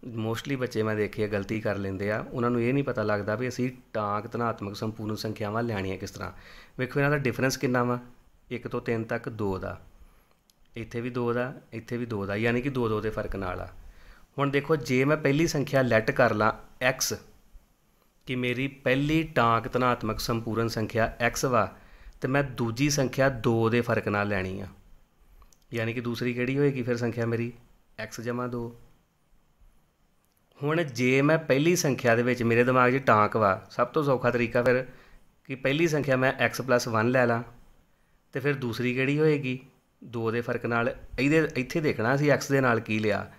ਮੋਸਟਲੀ ਬੱਚੇ ਮੈਂ ਦੇਖੇ ਗਲਤੀ ਕਰ ਲੈਂਦੇ ਆ, ਉਹਨਾਂ ਨੂੰ ਇਹ ਨਹੀਂ ਪਤਾ ਲੱਗਦਾ ਵੀ ਅਸੀਂ ਟਾਂਕ ਧਨਾਤਮਕ ਸੰਪੂਰਨ ਸੰਖਿਆਵਾਂ ਲੈਣੀਆਂ ਕਿਸ ਤਰ੍ਹਾਂ। ਵੇਖੋ ਇਹਨਾਂ ਦਾ ਡਿਫਰੈਂਸ ਕਿੰਨਾ ਵਾ, 1 ਤੋਂ 3 ਤੱਕ 2 ਦਾ, ਇੱਥੇ ਵੀ 2 ਦਾ, ਇੱਥੇ ਵੀ 2 ਦਾ, ਯਾਨੀ ਕਿ 2 ਦੇ ਫਰਕ ਨਾਲ ਆ। ਹੁਣ ਦੇਖੋ ਜੇ ਮੈਂ ਪਹਿਲੀ ਸੰਖਿਆ ਲੈਟ ਕਰ ਲਾਂ x ਕਿ ਮੇਰੀ ਪਹਿਲੀ ਟਾਂਕ ਧਨਾਤਮਕ ਸੰਪੂਰਨ ਸੰਖਿਆ x ਵਾ, ਤੇ ਮੈਂ ਦੂਜੀ ਸੰਖਿਆ 2 ਦੇ ਫਰਕ ਨਾਲ ਲੈਣੀ ਆ, ਯਾਨੀ ਕਿ ਦੂਸਰੀ ਕਿਹੜੀ ਹੋਏਗੀ ਫਿਰ ਸੰਖਿਆ ਮੇਰੀ x + 2। ਹੁਣ ਜੇ ਮੈਂ ਪਹਿਲੀ ਸੰਖਿਆ ਦੇ ਵਿੱਚ ਮੇਰੇ ਦਿਮਾਗ 'ਚ ਟਾਂਕ ਵਾ, ਸਭ ਤੋਂ ਸੌਖਾ ਤਰੀਕਾ ਫਿਰ ਕਿ ਪਹਿਲੀ ਸੰਖਿਆ ਮੈਂ x + 1 ਲੈ ਲਾਂ, ਤੇ ਫਿਰ ਦੂਸਰੀ ਕਿਹੜੀ ਹੋਏਗੀ 2 ਦੇ ਫਰਕ ਨਾਲ। ਇੱਥੇ ਦੇਖਣਾ ਅਸੀਂ x ਦੇ ਨਾਲ ਕੀ ਲਿਆ,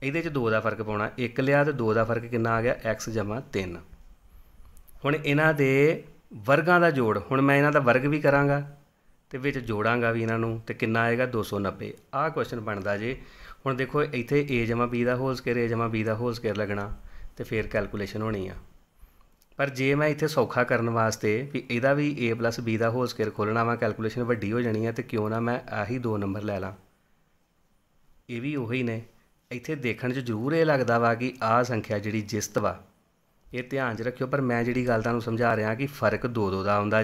ਇਹਦੇ 'ਚ 2 ਦਾ ਫਰਕ ਪਾਉਣਾ, 1 ਲਿਆ ਤੇ 2 ਦਾ ਫਰਕ ਕਿੰਨਾ ਆ ਗਿਆ x + 3। ਹੁਣ ਇਹਨਾਂ ਦੇ ਵਰਗਾਂ ਦਾ ਜੋੜ, ਹੁਣ ਮੈਂ ਇਹਨਾਂ ਦਾ ਵਰਗ ਵੀ ਕਰਾਂਗਾ ਤੇ ਵਿੱਚ ਜੋੜਾਂਗਾ ਵੀ ਇਹਨਾਂ ਨੂੰ, ਤੇ ਕਿੰਨਾ ਆਏਗਾ 290। ਆਹ ਕੁਐਸਚਨ ਬਣਦਾ ਜੇ। ਹੁਣ ਦੇਖੋ ਇੱਥੇ a + b ਦਾ ਹੋਲ ਸਕੁਏਅਰ, a + b ਦਾ ਹੋਲ ਸਕੁਏਅਰ ਲੱਗਣਾ, ਤੇ ਫਿਰ ਕੈਲਕੂਲੇਸ਼ਨ ਹੋਣੀ ਆ। ਪਰ ਜੇ ਮੈਂ ਇੱਥੇ ਸੌਖਾ ਕਰਨ ਵਾਸਤੇ ਵੀ ਇਹਦਾ ਵੀ a + b ਦਾ ਹੋਲ ਸਕੁਏਅਰ ਖੋਲ੍ਹਣਾ ਵਾ, ਕੈਲਕੂਲੇਸ਼ਨ ਵੱਡੀ ਹੋ ਜਾਣੀ ਆ, ਤੇ ਕਿਉਂ ਨਾ ਮੈਂ ਆਹੀ 2 ਨੰਬਰ ਲੈ ਲਾਂ, ਇਹ ਵੀ ਉਹੀ ਨੇ। ਇੱਥੇ ਦੇਖਣ 'ਚ ਜ਼ਰੂਰ ਇਹ ਲੱਗਦਾ ਵਾ ਕਿ ਆਹ ਸੰਖਿਆ ਜਿਹੜੀ ਜਿਸਤ ਵਾ, ਇਹ ਧਿਆਨ 'ਚ ਰੱਖਿਓ, ਪਰ ਮੈਂ ਜਿਹੜੀ ਗੱਲ ਤੁਹਾਨੂੰ ਸਮਝਾ ਰਿਹਾ ਕਿ ਫਰਕ 2 ਦਾ ਆਉਂਦਾ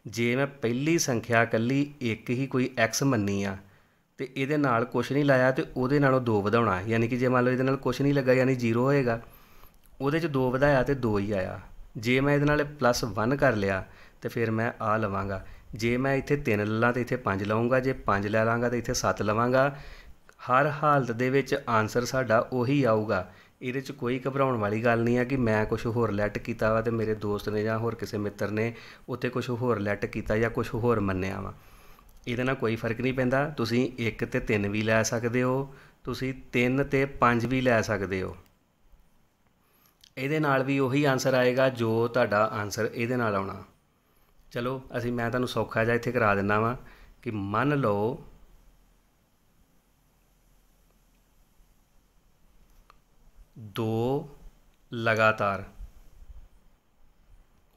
ਜੇ ਮੈਂ ਪਹਿਲੀ ਸੰਖਿਆ ਇਕੱਲੀ ਇੱਕ ਹੀ ਕੋਈ x ਮੰਨੀ ਆ ਤੇ ਇਹਦੇ ਨਾਲ ਕੁਛ ਨਹੀਂ ਲਾਇਆ, ਤੇ ਉਹਦੇ ਨਾਲੋਂ 2 ਵਧਾਉਣਾ, ਯਾਨੀ ਕਿ ਜੇ ਮੰਨ ਲਓ ਇਹਦੇ ਨਾਲ ਕੁਛ ਨਹੀਂ ਲੱਗਾ ਯਾਨੀ 0 ਹੋਏਗਾ, ਉਹਦੇ 'ਚ 2 ਵਧਾਇਆ ਤੇ 2 ਹੀ ਆਇਆ। ਜੇ ਮੈਂ ਇਹਦੇ ਨਾਲ +1 ਕਰ ਲਿਆ ਤੇ ਫਿਰ ਮੈਂ ਆ ਲਵਾਂਗਾ। ਜੇ ਮੈਂ ਇੱਥੇ 3 ਲੈ ਲਾਂ ਤਾਂ ਇੱਥੇ 5 ਲਵਾਂਗਾ, ਜੇ 5 ਲੈ ਲਾਂਗਾ ਤਾਂ ਇੱਥੇ 7 ਲਵਾਂਗਾ। ਹਰ ਹਾਲਤ ਦੇ ਵਿੱਚ ਆਨਸਰ ਸਾਡਾ ਉਹੀ ਆਊਗਾ। ਇਹਦੇ 'ਚ ਕੋਈ ਘਬਰਾਉਣ ਵਾਲੀ ਗੱਲ ਨਹੀਂ ਹੈ ਕਿ ਮੈਂ ਕੁਛ ਹੋਰ ਲੈਟ ਕੀਤਾ ਵਾ ਤੇ ਮੇਰੇ ਦੋਸਤ ਨੇ ਜਾਂ ਹੋਰ ਕਿਸੇ ਮਿੱਤਰ ਨੇ ਉੱਥੇ ਕੁਛ ਹੋਰ ਲੈਟ ਕੀਤਾ ਜਾਂ ਕੁਛ ਹੋਰ ਮੰਨਿਆ ਵਾ। ਇਹਦੇ ਨਾਲ ਕੋਈ ਫਰਕ ਨਹੀਂ ਪੈਂਦਾ। ਤੁਸੀਂ 1 ਤੇ 3 ਵੀ ਲੈ ਸਕਦੇ ਹੋ, ਤੁਸੀਂ 3 ਤੇ 5 ਵੀ ਲੈ ਸਕਦੇ ਹੋ। ਇਹਦੇ ਨਾਲ ਵੀ ਉਹੀ ਆਨਸਰ ਆਏਗਾ ਜੋ ਤੁਹਾਡਾ ਆਨਸਰ ਇਹਦੇ ਨਾਲ ਆਉਣਾ। ਚਲੋ ਮੈਂ ਤੁਹਾਨੂੰ ਸੌਖਾ ਜਿਹਾ ਇੱਥੇ ਕਰਾ ਦਿੰਦਾ ਵਾਂ ਕਿ ਮੰਨ ਲਓ ਦੋ ਲਗਾਤਾਰ।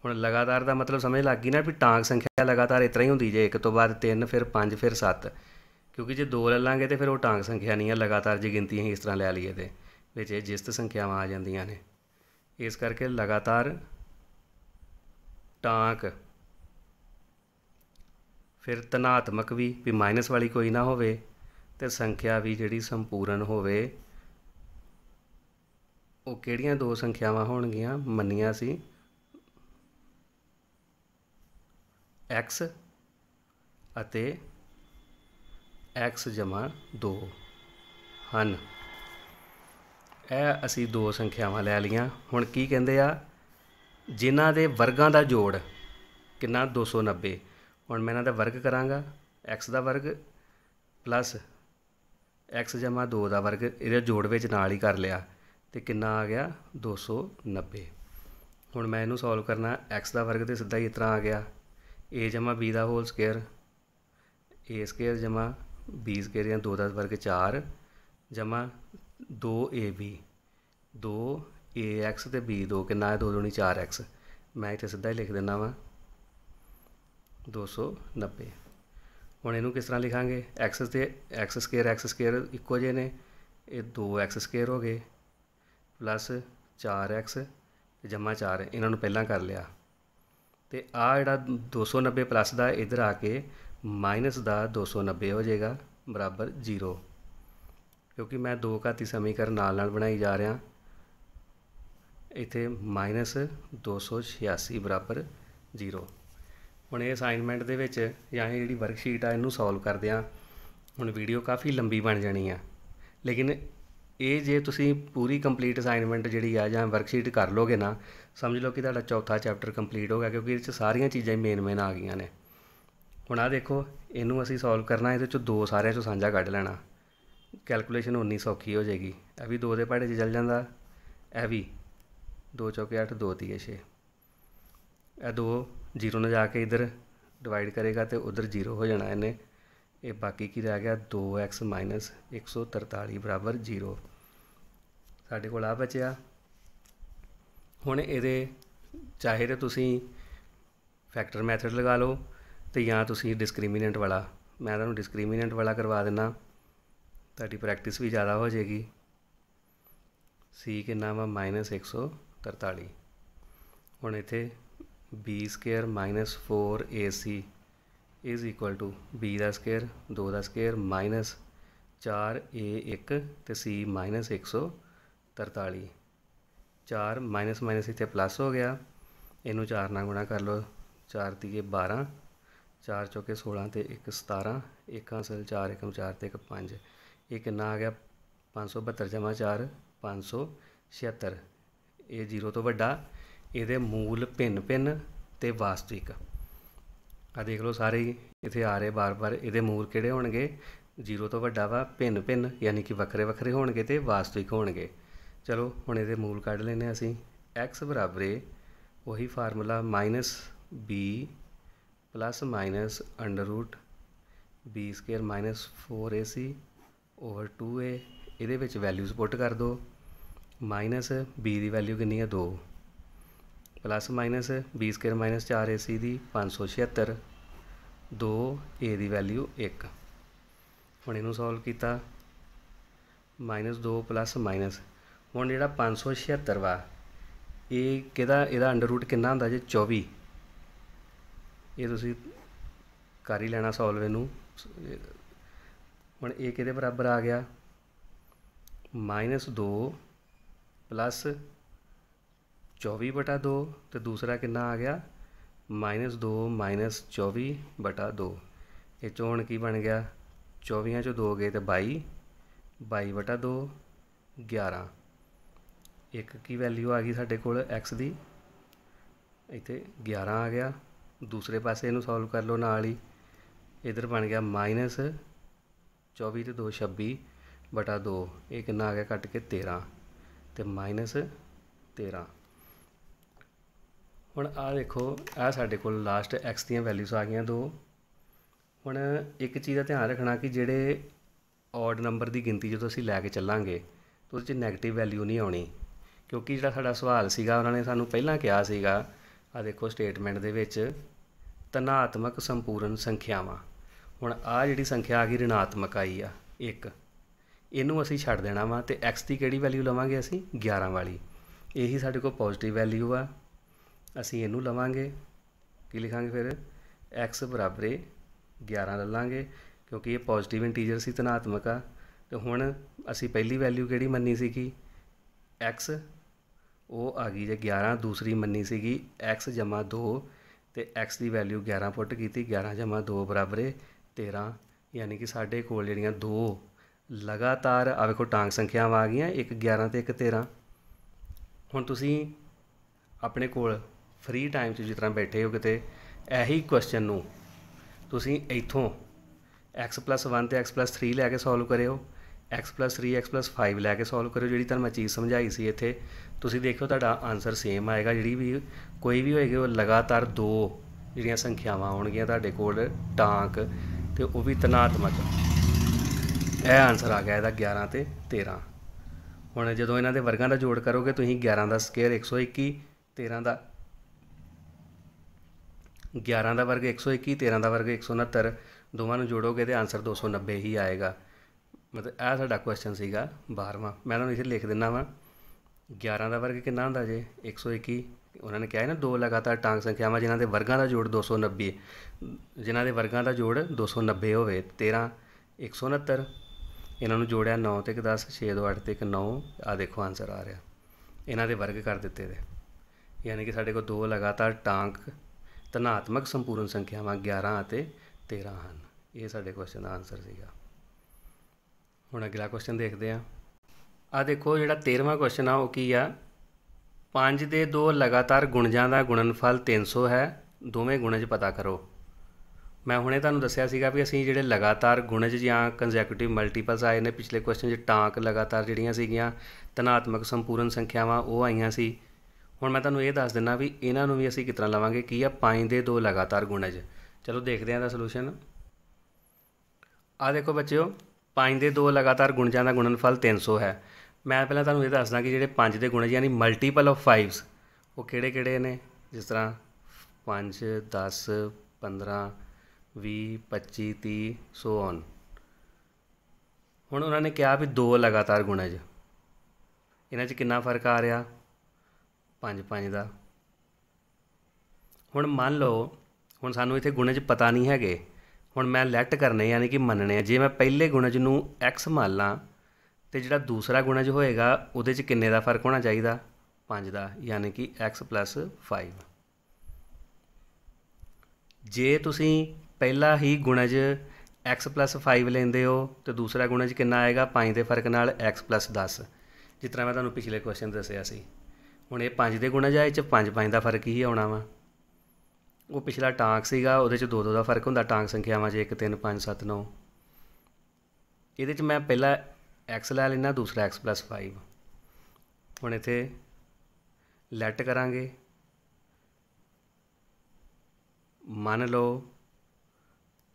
ਹੁਣ ਲਗਾਤਾਰ ਦਾ ਮਤਲਬ ਸਮਝ ਲੱਗ ਗਈ ਨਾ ਵੀ ਟਾਂਕ ਸੰਖਿਆ ਲਗਾਤਾਰ ਇਸ ਤਰ੍ਹਾਂ ਹੀ ਹੁੰਦੀ ਜੇ, 1 ਤੋਂ ਬਾਅਦ 3 ਫਿਰ 5 ਫਿਰ 7, ਕਿਉਂਕਿ ਜੇ 2 ਲੈ ਲਾਂਗੇ ਤਾਂ ਫਿਰ ਉਹ ਟਾਂਕ ਸੰਖਿਆ ਨਹੀਂ ਹੈ। ਲਗਾਤਾਰ ਜੇ ਗਿਣਤੀ ਅਸੀਂ ਇਸ ਤਰ੍ਹਾਂ ਲੈ ਲਈਏ ਤਾਂ ਵਿੱਚ ਇਹ ਜਿਸਤ ਸੰਖਿਆਵਾਂ ਆ ਜਾਂਦੀਆਂ ਨੇ। ਇਸ ਕਰਕੇ ਲਗਾਤਾਰ ਟਾਂਕ, ਫਿਰ ਧਨਾਤਮਕ ਵੀ ਮਾਈਨਸ ਵਾਲੀ ਕੋਈ ਨਾ ਹੋਵੇ, ਅਤੇ ਸੰਖਿਆ ਵੀ ਜਿਹੜੀ ਸੰਪੂਰਨ ਹੋਵੇ। ਉਹ ਕਿਹੜੀਆਂ 2 ਸੰਖਿਆਵਾਂ ਹੋਣਗੀਆਂ ਮੰਨੀਆਂ ਸੀ, x ਅਤੇ x + 2 ਹਨ। ਇਹ ਅਸੀਂ 2 ਸੰਖਿਆਵਾਂ ਲੈ ਲਈਆਂ। ਹੁਣ ਕੀ ਕਹਿੰਦੇ ਆ, ਜਿਨ੍ਹਾਂ ਦੇ ਵਰਗਾਂ ਦਾ ਜੋੜ ਕਿੰਨਾ 290। ਹੁਣ ਮੈਂ ਇਹਨਾਂ ਦਾ ਵਰਗ ਕਰਾਂਗਾ, x ਦਾ ਵਰਗ ਪਲੱਸ x + 2 ਦਾ ਵਰਗ, ਇਹਦੇ ਜੋੜ ਵਿੱਚ ਨਾਲ ਹੀ ਕਰ ਲਿਆ ਤੇ ਕਿੰਨਾ ਆ ਗਿਆ 290। ਹੁਣ ਮੈਂ ਇਹਨੂੰ ਸੋਲਵ ਕਰਨਾ, x ਦਾ ਵਰਗ ਤੇ ਸਿੱਧਾ ਹੀ ਇਸ ਤਰ੍ਹਾਂ ਆ ਗਿਆ a + b ਦਾ ਹੋਲ ਸਕੁਏਅਰ, a² + b² ਜਾਂ 2 ਦਾ ਵਰਗ 4 ਜਮਾ 2ab, 2ax ਤੇ b2 ਕਿੰਨਾ ਹੈ 2 ਦੂਣੀ 4x। ਮੈਂ ਇੱਥੇ ਸਿੱਧਾ ਹੀ ਲਿਖ ਦਿੰਦਾ ਵਾਂ 290। ਹੁਣ ਇਹਨੂੰ ਕਿਸ ਤਰ੍ਹਾਂ ਲਿਖਾਂਗੇ, x ਤੇ x² ਇੱਕੋ ਜਿਹੇ ਨੇ, ਇਹ 2x² ਹੋ ਗਏ ਪਲੱਸ 4x ਜਮਾ 4, ਇਹਨਾਂ ਨੂੰ ਪਹਿਲਾਂ ਕਰ ਲਿਆ। ਅਤੇ ਆਹ ਜਿਹੜਾ 290 ਪਲੱਸ ਦਾ ਇੱਧਰ ਆ ਕੇ ਮਾਈਨਸ ਦਾ 290 ਹੋ ਜਾਏਗਾ ਬਰਾਬਰ 0, ਕਿਉਂਕਿ ਮੈਂ 2 ਘਾਤੀ ਸਮੀਕਰਨ ਨਾਲ ਬਣਾਈ ਜਾ ਰਿਹਾ। ਇੱਥੇ -286 ਬਰਾਬਰ 0। ਹੁਣ ਇਹ ਅਸਾਈਨਮੈਂਟ ਦੇ ਵਿੱਚ ਜਾਂ ਇਹ ਜਿਹੜੀ ਵਰਕਸ਼ੀਟ ਆ ਇਹਨੂੰ ਸੋਲਵ ਕਰਦਿਆਂ ਹੁਣ ਵੀਡੀਓ ਕਾਫੀ ਲੰਬੀ ਬਣ ਜਾਣੀ ਆ, ਲੇਕਿਨ ਇਹ ਜੇ ਤੁਸੀਂ ਪੂਰੀ ਕੰਪਲੀਟ ਅਸਾਈਨਮੈਂਟ ਜਿਹੜੀ ਆ ਜਾਂ ਵਰਕਸ਼ੀਟ ਕਰ ਲੋਗੇ ਨਾ, ਸਮਝ ਲਓ ਕਿ ਤੁਹਾਡਾ ਚੌਥਾ ਚੈਪਟਰ ਕੰਪਲੀਟ ਹੋ ਗਿਆ, ਕਿਉਂਕਿ ਇਹਦੇ 'ਚ ਸਾਰੀਆਂ ਚੀਜ਼ਾਂ ਹੀ ਮੇਨ ਆ ਗਈਆਂ ਨੇ। ਹੁਣ ਆਹ ਦੇਖੋ, ਇਹਨੂੰ ਅਸੀਂ ਸੋਲਵ ਕਰਨਾ, ਇਹਦੇ 'ਚੋਂ 2 ਸਾਰਿਆਂ 'ਚੋਂ ਸਾਂਝਾ ਕੱਢ ਲੈਣਾ, ਕੈਲਕੂਲੇਸ਼ਨ ਉਨੀ ਸੌਖੀ ਹੋ ਜਾਏਗੀ। ਇਹ ਵੀ 2 ਦੇ ਪਹਾੜੇ 'ਚ ਚੱਲ ਜਾਂਦਾ, ਇਹ ਵੀ 2 ਚੌਕੇ 8, 2 ਤੀਏ 6, ਇਹ 2 0 ਨਾਲ ਜਾ ਕੇ ਇੱਧਰ ਡਿਵਾਈਡ ਕਰੇਗਾ ਅਤੇ ਉੱਧਰ 0 ਹੋ ਜਾਣਾ ਇਹਨੇ। ਇਹ ਬਾਕੀ ਕੀ ਰਹਿ ਗਿਆ 2x - 143 ਬਰਾਬਰ 0। ਸਾਡੇ ਕੋਲ ਆ ਬਚਿਆ ਹੁਣ ਇਹਦੇ ਚਾਹੇ ਤਾਂ ਤੁਸੀਂ ਫੈਕਟਰ ਮੈਥਡ ਲਗਾ ਲਓ ਅਤੇ ਜਾਂ ਤੁਸੀਂ ਡਿਸਕ੍ਰਿਮੀਨੈਂਟ ਵਾਲਾ, ਮੈਂ ਤੁਹਾਨੂੰ ਡਿਸਕ੍ਰਿਮੀਨੈਂਟ ਵਾਲਾ ਕਰਵਾ ਦਿੰਦਾ, ਤੁਹਾਡੀ ਪ੍ਰੈਕਟਿਸ ਵੀ ਜ਼ਿਆਦਾ ਹੋ ਜਾਏਗੀ। ਸੀ ਕਿੰਨਾ ਵਾ -143। ਹੁਣ ਇੱਥੇ b² -4ac is equal to b ਦਾ ਸਕੇਅਰ 2 ਦਾ ਸਕੇਅਰ -4a1 ਅਤੇ c -143। 4 ਮਾਈਨਸ ਮਾਈਨਸ ਇੱਥੇ ਪਲੱਸ ਹੋ ਗਿਆ, ਇਹਨੂੰ 4 ਨਾਲ ਗੁਣਾ ਕਰ ਲਓ, 4 ਤੀਏ 12, 4 ਚੌਕੇ 16 ਅਤੇ 1 17, 1 ਹਾਸਲ 4 ਏਕਮ 4 ਅਤੇ 1 5, ਇਹ ਕਿੰਨਾ ਆ ਗਿਆ 572 ਜਮ੍ਹਾਂ 4 576। ਇਹ 0 ਤੋਂ ਵੱਡਾ, ਇਹਦੇ ਮੂਲ ਭਿੰਨ ਭਿੰਨ ਅਤੇ ਵਾਸਤਵਿਕ। ਆ ਦੇਖ ਲਓ ਸਾਰੇ ਹੀ ਇੱਥੇ ਆ ਰਹੇ ਬਾਰ ਬਾਰ, ਇਹਦੇ ਮੂਲ ਕਿਹੜੇ ਹੋਣਗੇ, 0 ਤੋਂ ਵੱਡਾ ਵਾ, ਭਿੰਨ ਭਿੰਨ ਯਾਨੀ ਕਿ ਵੱਖਰੇ ਵੱਖਰੇ ਹੋਣਗੇ ਅਤੇ ਵਾਸਤਵਿਕ ਹੋਣਗੇ। ਚਲੋ ਹੁਣ ਇਹਦੇ ਮੂਲ ਕੱਢ ਲੈਂਦੇ ਅਸੀਂ। x ਬਰਾਬਰ ਉਹੀ formula -b + √b² -4ac over 2a, ਇਹਦੇ ਵਿੱਚ ਵੈਲਿਊਜ਼ ਪੁੱਟ ਕਰ ਦਿਓ। b ਦੀ ਵੈਲਿਊ ਕਿੰਨੀ ਹੈ 2, ± b² -4ac ਦੀ 576, 2a ਦੀ ਵੈਲਿਊ 1। ਹੁਣ ਇਹਨੂੰ ਸੋਲਵ ਕੀਤਾ, -2 + ਹੁਣ ਜਿਹੜਾ 576 ਵਾ, ਇਹ ਕਿਹਦਾ, ਇਹਦਾ ਅੰਡਰ ਰੂਟ ਕਿੰਨਾ ਹੁੰਦਾ ਜੇ 24। ਇਹ ਤੁਸੀਂ ਕਰ ਹੀ ਲੈਣਾ ਸੋਲਵ ਇਹਨੂੰ। ਹੁਣ ਇਹ ਕਿਹਦੇ ਬਰਾਬਰ ਆ ਗਿਆ, -2 + 24/2 ਅਤੇ ਦੂਸਰਾ ਕਿੰਨਾ ਆ ਗਿਆ -2 - 24/2। ਇਹ 'ਚੋਂ ਹੁਣ ਕੀ ਬਣ ਗਿਆ, 24 'ਚੋਂ 2 ਗਏ ਅਤੇ 22, 22/2 11। ਇੱਕ ਕੀ ਵੈਲਿਊ ਆ ਗਈ ਸਾਡੇ ਕੋਲ x ਦੀ, ਇੱਥੇ 11 ਆ ਗਿਆ। ਦੂਸਰੇ ਪਾਸੇ ਇਹਨੂੰ ਸੋਲਵ ਕਰ ਲਓ ਨਾਲ ਹੀ, ਇੱਧਰ ਬਣ ਗਿਆ -24 ਅਤੇ 2 26/2, ਇਹ ਕਿੰਨਾ ਆ ਗਿਆ ਕੱਟ ਕੇ 13 ਅਤੇ -13। ਹੁਣ ਆਹ ਦੇਖੋ, ਆਹ ਸਾਡੇ ਕੋਲ ਲਾਸਟ x ਦੀਆਂ ਵੈਲਿਊਜ਼ ਆ ਗਈਆਂ 2। ਹੁਣ ਇੱਕ ਚੀਜ਼ ਦਾ ਧਿਆਨ ਰੱਖਣਾ ਕਿ ਜਿਹੜੇ ਔਡ ਨੰਬਰ ਦੀ ਗਿਣਤੀ ਜਦੋਂ ਅਸੀਂ ਲੈ ਕੇ ਚੱਲਾਂਗੇ ਤਾਂ ਉਹਦੇ 'ਚ ਨੈਗੇਟਿਵ ਵੈਲਿਊ ਨਹੀਂ ਆਉਣੀ, ਕਿਉਂਕਿ ਜਿਹੜਾ ਸਾਡਾ ਸਵਾਲ ਸੀਗਾ ਉਹਨਾਂ ਨੇ ਸਾਨੂੰ ਪਹਿਲਾਂ ਕਿਹਾ ਸੀਗਾ, ਆਹ ਦੇਖੋ ਸਟੇਟਮੈਂਟ ਦੇ ਵਿੱਚ ਧਨਾਤਮਕ ਸੰਪੂਰਨ ਸੰਖਿਆਵਾਂ। ਹੁਣ ਆਹ ਜਿਹੜੀ ਸੰਖਿਆ ਆ ਗਈ ਰਿਣਾਤਮਕ ਆਈ ਆ 1, ਇਹਨੂੰ ਅਸੀਂ ਛੱਡ ਦੇਣਾ ਵਾ ਅਤੇ x ਦੀ ਕਿਹੜੀ ਵੈਲਿਊ ਲਵਾਂਗੇ ਅਸੀਂ 11 ਵਾਲੀ। ਇਹੀ ਸਾਡੇ ਕੋਲ ਪੋਜ਼ੀਟਿਵ ਵੈਲਿਊ ਆ, ਅਸੀਂ ਇਹਨੂੰ ਲਵਾਂਗੇ। ਕੀ ਲਿਖਾਂਗੇ ਫਿਰ, x ਬਰਾਬਰ 11 ਲੈ ਲਾਂਗੇ ਕਿਉਂਕਿ ਇਹ ਪੋਜ਼ੀਟਿਵ ਇੰਟੀਜਰ ਸੀ, ਧਨਾਤਮਕ ਆ। ਅਤੇ ਹੁਣ ਅਸੀਂ ਪਹਿਲੀ ਵੈਲਿਊ ਕਿਹੜੀ ਮੰਨੀ ਸੀਗੀ x, ਉਹ ਆ ਗਈ ਜੇ 11। ਦੂਸਰੀ ਮੰਨੀ ਸੀਗੀ x ਜਮ੍ਹਾਂ 2 ਅਤੇ x ਦੀ ਵੈਲਿਊ 11 ਪੁੱਟ ਕੀਤੀ, 11 ਜਮ੍ਹਾਂ 2 ਬਰਾਬਰ 13। ਯਾਨੀ ਕਿ ਸਾਡੇ ਕੋਲ ਜਿਹੜੀਆਂ 2 ਲਗਾਤਾਰ ਆ ਵੇਖੋ ਟਾਂਗ ਸੰਖਿਆਵਾਂ ਆ ਗਈਆਂ, ਇੱਕ 11 ਅਤੇ ਇੱਕ 13। ਹੁਣ ਤੁਸੀਂ ਆਪਣੇ ਕੋਲ ਫਰੀ ਟਾਈਮ 'ਚ ਜਿਸ ਤਰ੍ਹਾਂ ਬੈਠੇ ਹੋ ਕਿਤੇ, ਇਹੀ ਕੁਐਸਚਨ ਨੂੰ ਤੁਸੀਂ ਇੱਥੋਂ x+1 ਅਤੇ x+3 ਲੈ ਕੇ ਸੋਲਵ ਕਰਿਓ, x+3 x+5 ਲੈ ਕੇ ਸੋਲਵ ਕਰਿਓ। ਜਿਹੜੀ ਤੁਹਾਨੂੰ ਮੈਂ ਚੀਜ਼ ਸਮਝਾਈ ਸੀ ਇੱਥੇ, ਤੁਸੀਂ ਦੇਖਿਓ ਤੁਹਾਡਾ ਆਨਸਰ ਸੇਮ ਆਏਗਾ। ਜਿਹੜੀ ਵੀ ਕੋਈ ਵੀ ਹੋਏਗੀ ਉਹ ਲਗਾਤਾਰ 2 ਜਿਹੜੀਆਂ ਸੰਖਿਆਵਾਂ ਆਉਣਗੀਆਂ ਤੁਹਾਡੇ ਕੋਲ ਟਾਂਕ, ਅਤੇ ਉਹ ਵੀ ਧਨਾਤਮਕ। ਇਹ ਆਨਸਰ ਆ ਗਿਆ ਇਹਦਾ 11 ਅਤੇ 13। ਹੁਣ ਜਦੋਂ ਇਹਨਾਂ ਦੇ ਵਰਗਾਂ ਦਾ ਜੋੜ ਕਰੋਗੇ ਤੁਸੀਂ, 11 ਦਾ ਸਕੇਅਰ 121, 11 ਦਾ ਵਰਗ 121, 13 ਦਾ ਵਰਗ 169, ਦੋਵਾਂ ਨੂੰ ਜੋੜੋਗੇ ਅਤੇ ਆਨਸਰ 290 ਹੀ ਆਏਗਾ। ਮਤਲਬ ਇਹ ਸਾਡਾ ਕੁਐਸਚਨ ਸੀਗਾ 12ਵਾਂ। ਮੈਂ ਤੁਹਾਨੂੰ ਇੱਥੇ ਲਿਖ ਦਿੰਦਾ ਵਾਂ, 11 ਦਾ ਵਰਗ ਕਿੰਨਾ ਹੁੰਦਾ ਜੇ 121। ਉਹਨਾਂ ਨੇ ਕਿਹਾ ਹੈ ਨਾ 2 ਲਗਾਤਾਰ ਟਾਂਗ ਸੰਖਿਆਵਾਂ ਜਿਨ੍ਹਾਂ ਦੇ ਵਰਗਾਂ ਦਾ ਜੋੜ 290, ਜਿਨ੍ਹਾਂ ਦੇ ਵਰਗਾਂ ਦਾ ਜੋੜ 290 ਹੋਵੇ। 13 169, ਇਹਨਾਂ ਨੂੰ ਜੋੜਿਆ 9 ਅਤੇ 1 10, 6 2 8 ਅਤੇ 1 9। ਆਹ ਦੇਖੋ ਆਨਸਰ ਆ ਰਿਹਾ, ਇਹਨਾਂ ਦੇ ਵਰਗ ਕਰ ਦਿੱਤੇ ਦੇ। ਯਾਨੀ ਕਿ ਸਾਡੇ ਕੋਲ 2 ਲਗਾਤਾਰ ਟਾਂਕ ਧਨਾਤਮਕ ਸੰਪੂਰਨ ਸੰਖਿਆਵਾਂ 11 ਅਤੇ 13 ਹਨ। ਇਹ ਸਾਡੇ ਕੁਐਸਚਨ ਦਾ ਆਨਸਰ ਸੀਗਾ। ਹੁਣ ਅਗਲਾ ਕੁਐਸਚਨ ਦੇਖਦੇ ਹਾਂ। ਆਹ ਦੇਖੋ ਜਿਹੜਾ 13ਵਾਂ ਕੁਐਸਚਨ ਆ ਉਹ ਕੀ ਆ, 5 ਦੇ 2 ਲਗਾਤਾਰ ਗੁਣਜਾਂ ਦਾ ਗੁਣਨਫਲ 300 ਹੈ, ਦੋਵੇਂ ਗੁਣਜ ਪਤਾ ਕਰੋ। ਮੈਂ ਹੁਣੇ ਤੁਹਾਨੂੰ ਦੱਸਿਆ ਸੀਗਾ ਵੀ ਅਸੀਂ ਜਿਹੜੇ ਲਗਾਤਾਰ ਗੁਣਜ ਜਾਂ ਕੰਜ਼ੈਕੂਟਿਵ ਮਲਟੀਪਲਸ ਆਏ ਨੇ ਪਿਛਲੇ ਕੁਐਸਚਨ 'ਚ, ਟਾਂਕ ਲਗਾਤਾਰ ਜਿਹੜੀਆਂ ਸੀਗੀਆਂ ਧਨਾਤਮਕ ਸੰਪੂਰਨ ਸੰਖਿਆਵਾਂ ਉਹ ਆਈਆਂ ਸੀ। ਹੁਣ ਮੈਂ ਤੁਹਾਨੂੰ ਇਹ ਦੱਸ ਦਿੰਦਾ ਵੀ ਇਹਨਾਂ ਨੂੰ ਵੀ ਅਸੀਂ ਕਿਸ ਤਰ੍ਹਾਂ ਲਵਾਂਗੇ। ਕੀ ਆ 5 ਦੇ 2 ਲਗਾਤਾਰ ਗੁਣਜ। ਚਲੋ ਦੇਖਦੇ ਹਾਂ ਇਹਦਾ ਸੋਲੂਸ਼ਨ। ਆਹ ਦੇਖੋ ਬੱਚਿਓ, 5 ਦੇ 2 ਲਗਾਤਾਰ ਗੁਣਜਾਂ ਦਾ ਗੁਣਨਫਲ 300 ਹੈ। ਮੈਂ ਪਹਿਲਾਂ ਤੁਹਾਨੂੰ ਇਹ ਦੱਸਦਾ ਕਿ ਜਿਹੜੇ 5 ਦੇ ਗੁਣਜ ਯਾਨੀ ਮਲਟੀਪਲ ਆਫ 5 वो किहड़े ने, जिस तरह 5 10 15 20 25 30 सो ऑन। हुण उन्होंने कहा भी 2 लगातार गुणज, इन्हां 'च कितना फर्क आ रहा, 5 5 का। हुण मान लो हुण सानूं इत्थे गुणज पता नहीं है, हुण मैं लैट करने यानी कि मनने, जे मैं पहले गुणज नूं x मान ला तो जिहड़ा दूसरा गुणज होएगा उहदे 'च किन्ने दा फर्क होना चाहिए, 5 का, यानी कि x + 5। जे तुसीं पहला ही गुणज x + 5 लेंदे हो तो दूसरा गुणज कितना आएगा, 5 के फर्क नाल x + 10, जिस तरह मैं तुहानूं पिछले क्वेश्चन दस्सिया सी। हुण ये 5 के गुणज आ, इह 'च 5 5 का फर्क ही आउणा वा। वो पिछला टांक सीगा, उहदे 'च 2 2 का फर्क हुंदा टांक संख्यावां 'च 1 3 5 7 9। इहदे 'च मैं पहला x लै लैना, दूसरा x + 5। हुण इत्थे लैट करांगे, मान लो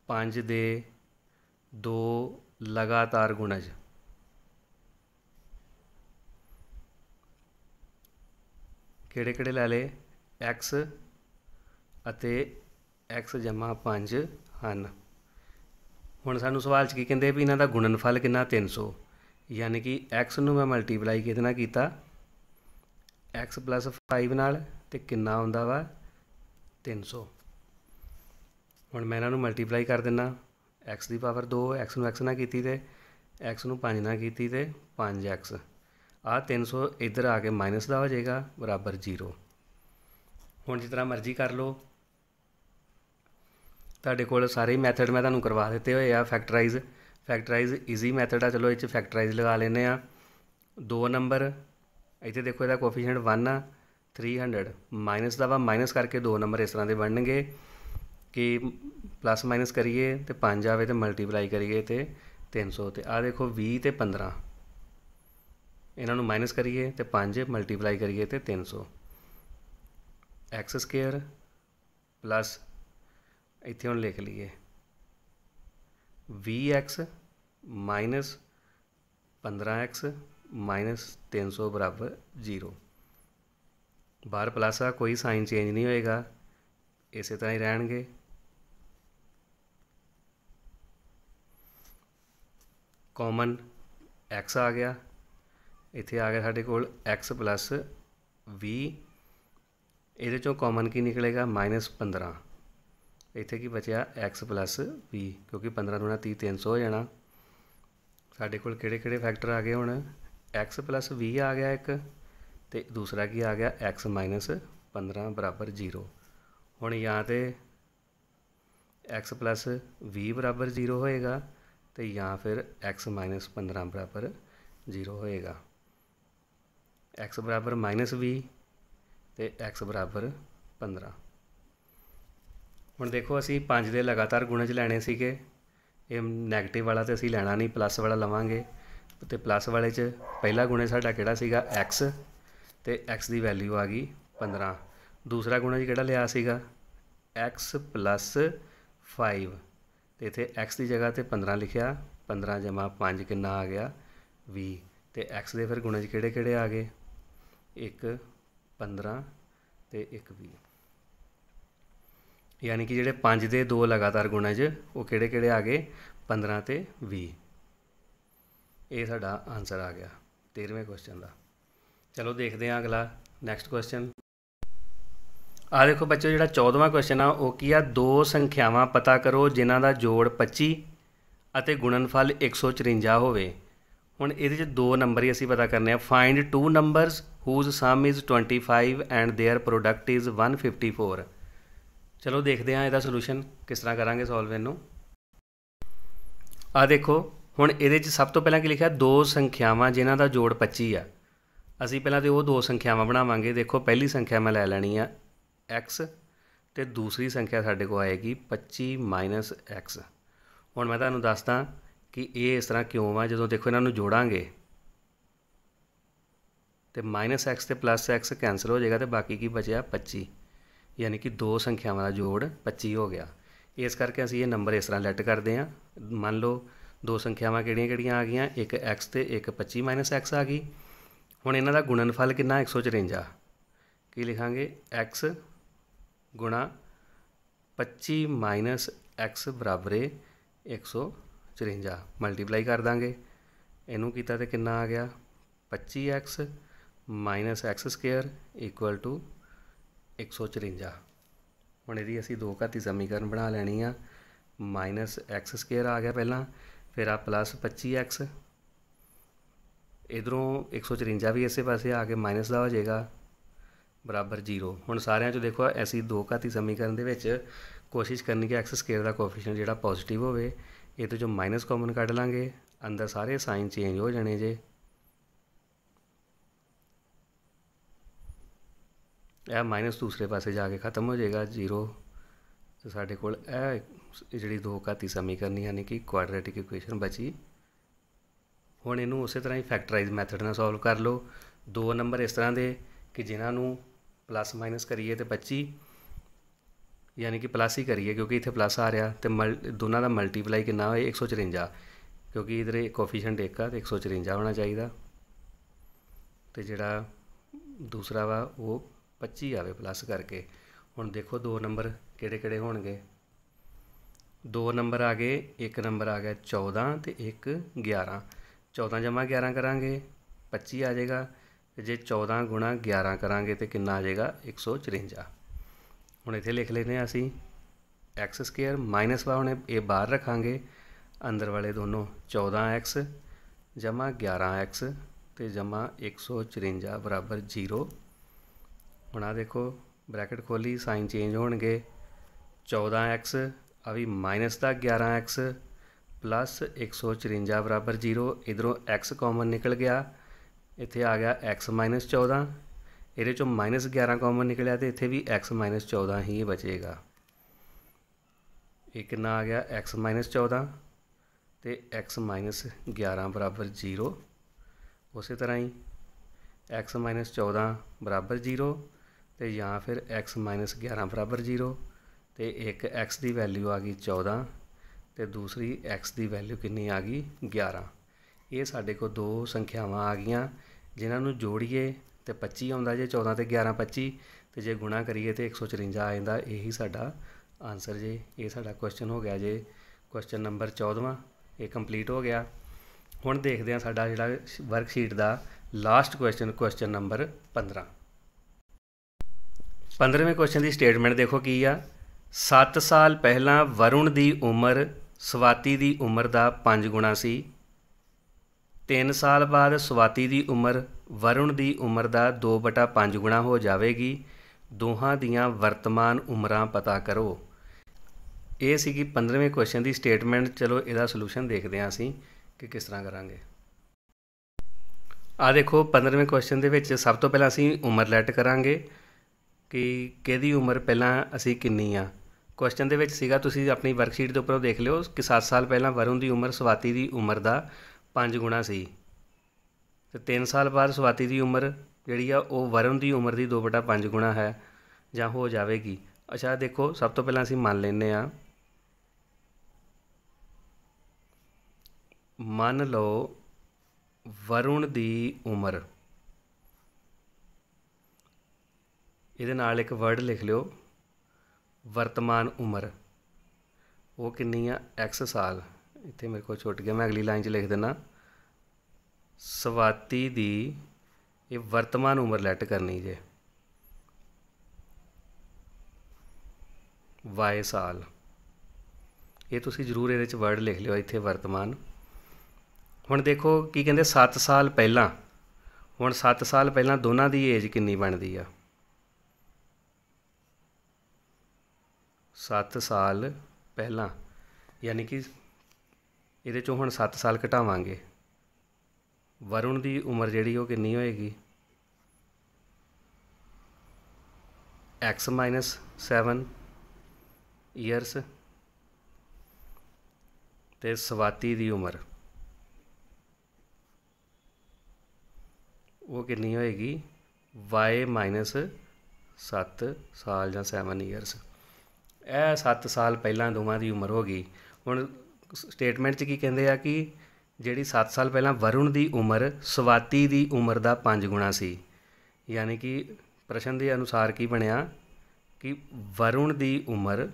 5 दे 2 लगातार गुणज, किहड़े लै ले, x ਅਤੇ x = 5 ਹਨ। ਹੁਣ ਸਾਨੂੰ सवाल च की ਕਹਿੰਦੇ भी इन्हां दा गुणनफल कितना, 300, यानी कि x ਨੂੰ मैं मल्टीप्लाई किहदे नाल कीता, x + 5 नाल, ते कितना आउंदा वा 300। ਹੁਣ मैं इन्हां नूं मल्टीप्लाई कर दिना, x की पावर 2, x ਨੂੰ x नाल कीती ते x ਨੂੰ 5 नाल कीती ते 5x, आ 300 इधर आके माइनस का हो जाएगा, बराबर 0। हुण जिस तरह मर्जी कर लो, तुहाडे कोल सारे मैथड मैं तुहानूं करवा दिते हुए आ। फैक्टराइज ईजी मैथड आ, चलो इस फैक्टराइज लगा लेने आ। 2 नंबर इत्थे देखो, इहदा कोफिशिएंट 1 आ, 300 माइनस का वा, माइनस करके 2 नंबर इस तरह के बनणगे कि प्लस माइनस करिए तो 5 आए, तो मल्टीप्लाई करिए तो 300। तो आ देखो 20 ते 15, इन्हां नूं माइनस करिए तो 5 मल्टीप्लाई करिए तो 300, x² प्लस इत्थे हुण लिख लीए 20x माइनस 15x माइनस 300 बराबर 0। बाहर प्लस आ, कोई साइन चेंज नहीं होएगा, इस तरह ही रहणगे। कॉमन x आ गया, इत्थे आ गया साडे कोल x + 20, इहदे चों कॉमन की निकलेगा -15, इत्थे की बचा x + 20, क्योंकि 15 दूना 30 300 हो जाना। साडे कोल किहड़े फैक्टर आ गए, हुण x + 20 आ गया एक, तो दूसरा की आ गया x - 15 बराबर 0। हुण या तो x + 20 बराबर 0 होएगा, तो या फिर x - 15 बराबर 0 होएगा। x बराबर -20 तो x बराबर 15। हुण देखो असी 5 दे लगातार गुणज लैणे सीगे, ये नैगेटिव वाला तो असी लैना नहीं, प्लस वाला लवांगे। तो प्लस वाले च पहला गुणज साडा किहड़ा सीगा, x, तो x की वैल्यू आ गई 15। दूसरा गुणज किहड़ा लिया सीगा, x + 5, तो इत्थे x की जगह तो 15 लिखिया, 15 जमा 5 कितना आ गया 20। तो x के फिर गुणज किहड़े आ गए, 1 15 तो 1 20, यानी कि जिहड़े 5 दे 2 लगातार गुणज वो किहड़े आ गए, 15 तो 20। ये साडा आंसर आ गया 13वें क्वेश्चन का। चलो देखते हैं अगला नैक्सट क्वेश्चन। आ देखो बच्चों, जिहड़ा 14वां क्वेश्चन आ वो की आ, 2 संख्यावां पता करो जिन्हां दा जोड़ 25 ਅਤੇ गुणनफल 154 होवे। हुण इहदे च 2 नंबर ही असीं पता करने, find 2 numbers whose sum is 25 and their product is 154। चलो देखते हैं इसका सोल्यूशन किस तरह करांगे सॉल्व इनू। आ देखो हुण इहदे च सब तो पहला की लिखा, 2 संख्यावां जिन्हां दा जोड़ 25 आ। असीं पहलां तो वो 2 संख्यावां बनावांगे। देखो पहली संख्या मैं लै लैनी आ x, तो दूसरी संख्या साडे को आएगी 25 - x। हुण मैं तुहानूं दसदा कि ये इस तरह क्यों आ। जदों देखो इन्हां नूं जोड़ांगे तो -x ते +x कैंसल हो जाएगा, तो बाकी की बचा 25, यानी कि 2 संख्यावां दा जोड़ 25 हो गया। इस करके असीं ये नंबर इस तरह लैट करते हैं। मान लो 2 संख्यावां किहड़ियां आ गईयां, एक x ते एक 25 - x आ गई। हुण इन्हां दा गुणनफल कितना, 154। की लिखांगे x गुणा 25 माइनस x बराबर 154 मल्टीप्लाई कर देंगे। इनू किया तो कितना आ गया 25x minus x square equal to 154। हुण इहदी असीं दो घाती समीकरण बना लैनी आ। माइनस एक्स स्केयर आ गया पहला, फिर आ प्लस 25x, इधरों 154 भी इसे पासे आ के माइनस का हो जाएगा बराबर 0। हुण सारिਆਂ 'चों देखो असीं दो घाती समीकरण दे विच कोशिश करनी कि एक्स स्केयर का कोफिशिएंट जिहड़ा पॉजिटिव होवे। इहदे चों माइनस कॉमन कढ लांगे, अंदर सारे साइन चेंज हो जाने जे। यह माइनस दूसरे पासे जाके खत्म हो जाएगा 0। तो साढ़े कोल जी दो घाती समीकरण यानी कि क्वाड्रेटिक इक्वेशन बची। हुण इनू उस तरह ही फैक्टराइज मैथड नाल सॉल्व कर लो। दो नंबर इस तरह के कि जिन्होंने प्लस माइनस करिए तो 25 यानी कि प्लस ही करिए क्योंकि इतने प्लस आ रहा, तो दोनों का मल्टीप्लाई कितना हो 154 क्योंकि इधर कोफिशिएंट एक आ तो 154 होना चाहिए। तो जोड़ा दूसरा वा वो 25 आवे प्लस करके। हुण देखो दो नंबर किहड़े किहड़े होणगे। दो नंबर आ गए, एक नंबर आ गया 14 तो एक 11। 14 जमा 11 करांगे 25 आ जाएगा। जे 14 गुणा 11 करांगे तो कितना आ जाएगा 154। हुण इत्थे लिख लेने असीं एक्स स्केयर माइनस वा हुण ये बाहर रखांगे, अंदर वाले दोनों 14x जमा 11x तो जमा 154 बराबर 0। हुण आ देखो ब्रैकेट खोली, साइन चेंज होणगे। 14x आ भी माइनस का 11x प्लस 154 बराबर 0। इधरों x कॉमन निकल गया, इत्थे आ गया x माइनस 14। ये चो माइनस 11 कॉमन निकलिया तो इत्थे भी x माइनस 14 ही बचेगा। एक कितना आ गया x माइनस 14 तो x माइनस 11 बराबर 0। उस तरह ही x माइनस 14 बराबर 0 तो या फिर x माइनस 11 बराबर 0। तो एक x की वैल्यू आ गई 14 तो दूसरी x की वैल्यू कितनी आ गई 11। ये साढ़े को दो संख्यावां आ गई जिन्होंने जोड़िए तो 25 आता जे, 14 तो 11 25, तो जे गुणा करिए तो 154 आ जाता। यही साडा आंसर जे। ये साडा क्वेश्चन हो गया जे क्वेश्चन नंबर 14वां, ये कंप्लीट हो गया। हुण देखते हैं साडा जिहड़ा वर्कशीट का लास्ट क्वेश्चन, क्वेश्चन नंबर 15। 15वें क्वेश्चन की स्टेटमेंट देखो की आ। 7 साल पहला वरुण की उम्र स्वाति की उम्र का 5 गुणा सी। 3 साल बाद स्वाति की उम्र वरुण की उम्र का 2/5 गुणा हो जाएगी। दोहां दियां वर्तमान उम्रां पता करो। ये सी 15वें क्वेश्चन की स्टेटमेंट। चलो इसका सलूशन देखते हैं असीं कि किस तरह करांगे। आ देखो 15वें क्वेश्चन के विच सब तो पहला असीं उम्र लैट करांगे कि किहदी उम्र पहलां असीं किन्नी आ। क्वेश्चन के विच सीगा, तुसीं अपनी वर्कशीट के उपर देख लिओ कि 7 साल पहला वरुण की उम्र स्वाति की उम्र का 5 गुणा सी। तो 3 साल बाद स्वाति की उम्र जिहड़ी आ वो वरुण की उम्र की 2/5 गुणा है जां हो जाएगी। अच्छा देखो सब तो पहला असीं मान लैंदे आ, मान लो वरुण की उम्र, ये नाल एक वर्ड लिख लिओ वर्तमान उम्र, वो कितनी आ x साल। इत्थे मेरे को छुट गया, मैं अगली लाइन च लिख देना। स्वाति की ये वर्तमान उम्र लैट करनी जे y साल। ये तुसीं जरूर ये वर्ड लिख लिओ इत्थे वर्तमान। हुण देखो की कहंदे 7 साल पहला। हुण 7 साल पहला दोनों की एज कितनी बनती आ। 7 साल पहला यानी कि ये चों हुण 7 साल घटावांगे, वरुण की उम्र जिहड़ी वो कितनी होएगी x माइनस 7 ईयरस। तो स्वाति की उम्र वो कितनी होएगी y माइनस 7 साल या 7 ईयरस। यह 7 साल पहला दोवां की उम्र हो गई। हुण स्टेटमेंट च की कहते हैं कि जिहड़ी 7 साल पहला वरुण की उम्र स्वाति की उम्र का 5 गुणा सी, यानी कि प्रश्न के अनुसार की बनया कि वरुण की उम्र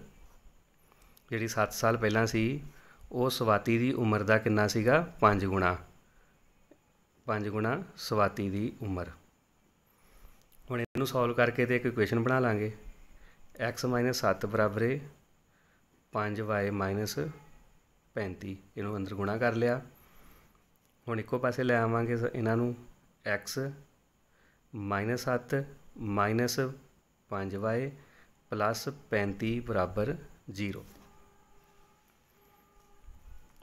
जिहड़ी 7 साल पहलां सी वो स्वाति की उम्र का कितना सीगा 5 गुणा स्वाति की उम्र। हुण इहनूं सॉल्व करके तो एक इक्वेशन बना लांगे x-7 बराबर 5y-35 इनू अंदर गुणा कर लिया। हुण इक्को पासे लै आवांगे इन्हां x-7 -5y +35 बराबर 0।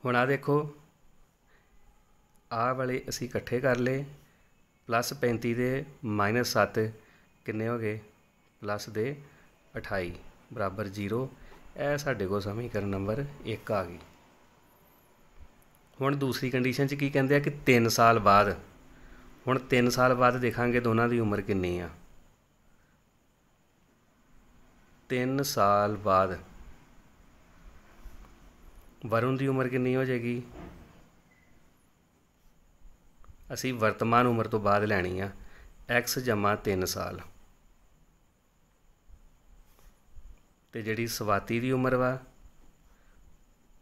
हुण आ देखो आ वाले असी इकट्ठे कर ले +35 दे -7 किन्ने हो गए प्लस दे 28 बराबर 0। यह साढ़े को समीकरण नंबर 1 आ गई। हुण दूसरी कंडीशन च की कहते हैं कि 3 साल बाद, हुण 3 साल बाद देखांगे दोनों की उम्र कितनी आ। 3 साल बाद वरुण की उम्र कितनी हो जाएगी, असी वर्तमान उम्र तो बाद लैनी आ x = 3 साल। तो जिहड़ी स्वाति की उम्र वा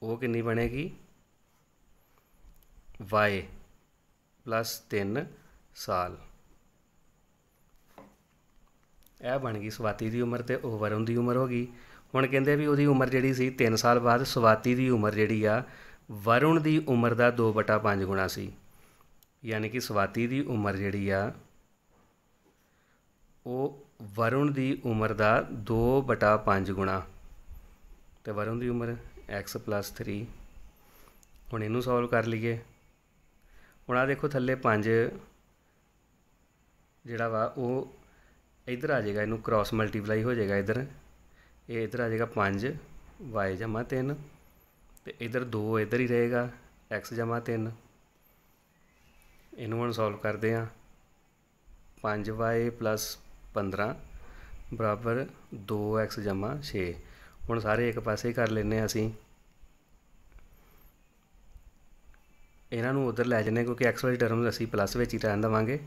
वो कितनी बनेगी y + 3 साल। यह बन गई स्वाति की उम्र तो वह वरुण की उम्र हो गई। हुण कहंदे भी उहदी उम्र जिहड़ी सी 3 साल बाद स्वाति की उम्र जिहड़ी आ वरुण की उम्र का 2/5 गुणा सी, यानी कि स्वाति की उम्र जिहड़ी आ वो वरुण की उम्र का 2/5 गुणा। तो वरुण की उम्र x + 3। हुण इनू सॉल्व कर लीए। हुण आ देखो थल्ले 5 जिहड़ा वा वो इधर आ जाएगा, इनू क्रॉस मल्टीप्लाई हो जाएगा इधर, ये इधर आ जाएगा 5y = 3 तो इधर 2 इधर ही रहेगा x = 3। इनू हम सॉल्व करते हैं 5y + 15 बराबर 2x = 6। हुण सारे एक पासे कर लेने असी, इन्हां नूं उधर लै जाने क्योंकि x वाली टर्म असी प्लस विच ही रहन देवांगे।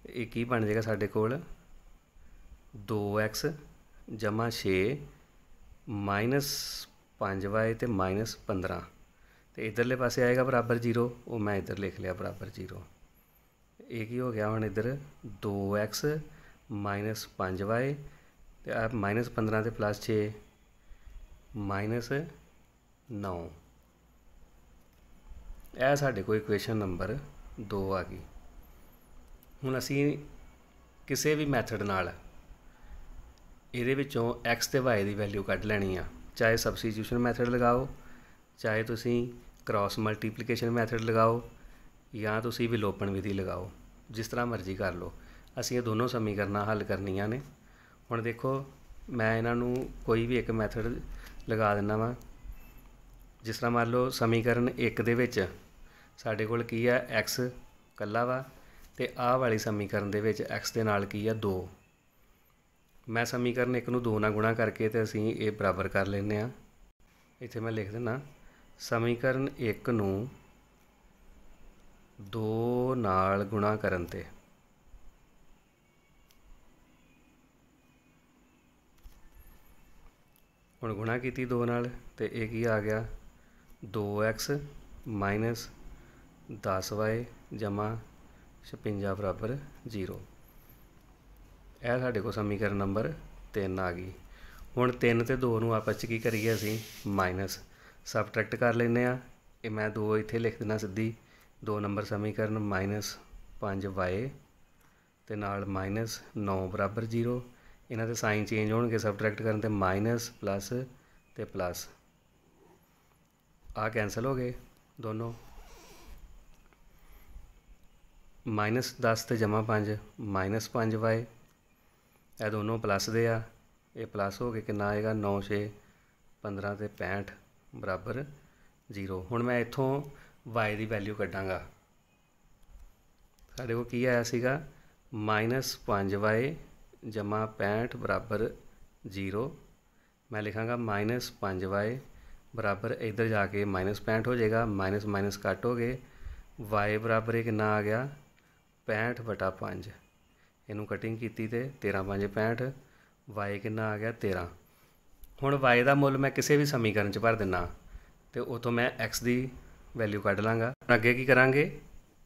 ये की बन जाएगा साडे कोल 2x = 6 -5y तो -15 तो इधरले पासे आएगा बराबर 0, वो मैं इधर लिख लिया बराबर 0। एक ही हो गया हुण इधर 2x -5y तो -15 तो +6 -9। यह साढ़े को इक्वेशन नंबर 2 आ गई। हुण असी किसी भी मैथड नाल इहदे विचों x ते y की वैल्यू कढ लैनी आ, चाहे सबस्टिट्यूशन मैथड लगाओ, चाहे तुसी क्रॉस मल्टीप्लीकेशन मैथड लगाओ, या तुसी विलोपन विधि लगाओ, जिस तरह मर्जी कर लो। असी ये दोनों समीकरण हल करनियां ने। हुण देखो मैं इन्हां नूं कोई भी एक मैथड लगा दिना वा। जिस तरह मान लो समीकरण 1 दे विच साडे कोल की है x कल्ला वा ते आ वाली समीकरण दे विच x दे नाल की है 2। मैं समीकरण 1 नूं 2 नाल गुणा करके तो असीं ये बराबर कर लेने आ। इत्थे मैं लिख दिना समीकरण 1 नूं 2 नाल गुणा करन ते हुण गुणा कीती 2 नाल ते ये की आ गया 2x - 10y = 56 बराबर 0। यह साढ़े को समीकरण नंबर 3 आ गई। हुण 3 ते 2 नूं आपस च की करिए असीं माइनस सबट्रैक्ट कर लेने आ। ये मैं 2 इत्थे लिख देना सीधी 2 नंबर समीकरण -5y ते नाल -9 बराबर 0। इन्हां दे साइन चेंज होणगे सबट्रैक्ट करन ते माइनस प्लस ते प्लस आ कैंसल हो गए दोनों। -10 ते +5 -5y, यह दोनों प्लस दे आ, ये प्लस हो गए कितना आएगा 9 6 15 ते 65 बराबर 0। हुण मैं इत्थों y की वैल्यू कड्डांगा। साढ़े को की आया सीगा -5y = 65 बराबर 0। मैं लिखांगा -5y बराबर इधर जाके -65 हो जाएगा, माइनस माइनस कट हो गए, y बराबर कितना आ गया 65/5। ਇਹਨੂੰ ਕਟਿੰਗ ਕੀਤੀ ਤੇ 13 5 65 y ਕਿੰਨਾ ਆ ਗਿਆ 13। ਹੁਣ y ਦਾ ਮੁੱਲ ਮੈਂ ਕਿਸੇ ਵੀ ਸਮੀਕਰਨ 'ਚ ਭਰ ਦਿੰਨਾ ਤੇ ਉਤੋਂ ਮੈਂ x ਦੀ ਵੈਲਿਊ ਕੱਢ ਲਾਂਗਾ। ਅੱਗੇ ਕੀ ਕਰਾਂਗੇ,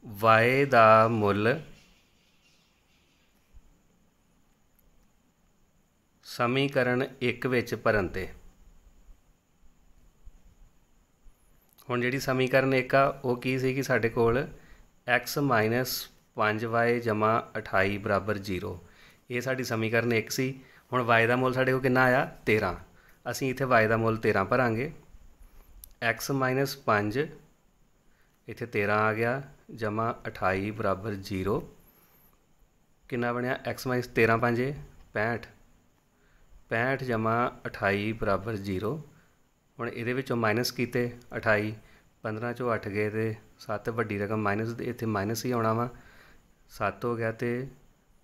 y ਦਾ ਮੁੱਲ ਸਮੀਕਰਨ 1 ਵਿੱਚ ਭਰਨ ਤੇ। ਹੁਣ ਜਿਹੜੀ ਸਮੀਕਰਨ 1 ਆ ਉਹ ਕੀ ਸੀ ਕਿ ਸਾਡੇ ਕੋਲ x ਮਾਈਨਸ 5y ਜਮਾ 28 ਬਰਾਬਰ 0, ਇਹ ਸਾਡੀ ਸਮੀਕਰਨ 1 ਸੀ। ਹੁਣ y ਦਾ ਮੁੱਲ ਸਾਡੇ ਕੋਲ ਕਿੰਨਾ ਆਇਆ 13, ਅਸੀਂ ਇੱਥੇ y ਦਾ ਮੁੱਲ 13 ਭਰਾਂਗੇ। x ਮਾਈਨਸ 5 ਇੱਥੇ 13 ਆ ਗਿਆ ਜਮਾ 28 ਬਰਾਬਰ 0, ਕਿੰਨਾ ਬਣਿਆ x ਮਾਈਨਸ 13 5 65, 65 ਜਮਾ 28 ਬਰਾਬਰ 0। ਹੁਣ ਇਹਦੇ ਵਿੱਚੋਂ ਮਾਈਨਸ ਕੀਤੇ 28, 15 ਚੋਂ 8 ਗਏ ਤੇ 7, ਵੱਡੀ ਰਕਮ ਮਾਈਨਸ, ਇੱਥੇ ਮਾਈਨਸ ਹੀ ਆਉਣਾ ਵਾ, 7 ਹੋ ਗਿਆ ਤੇ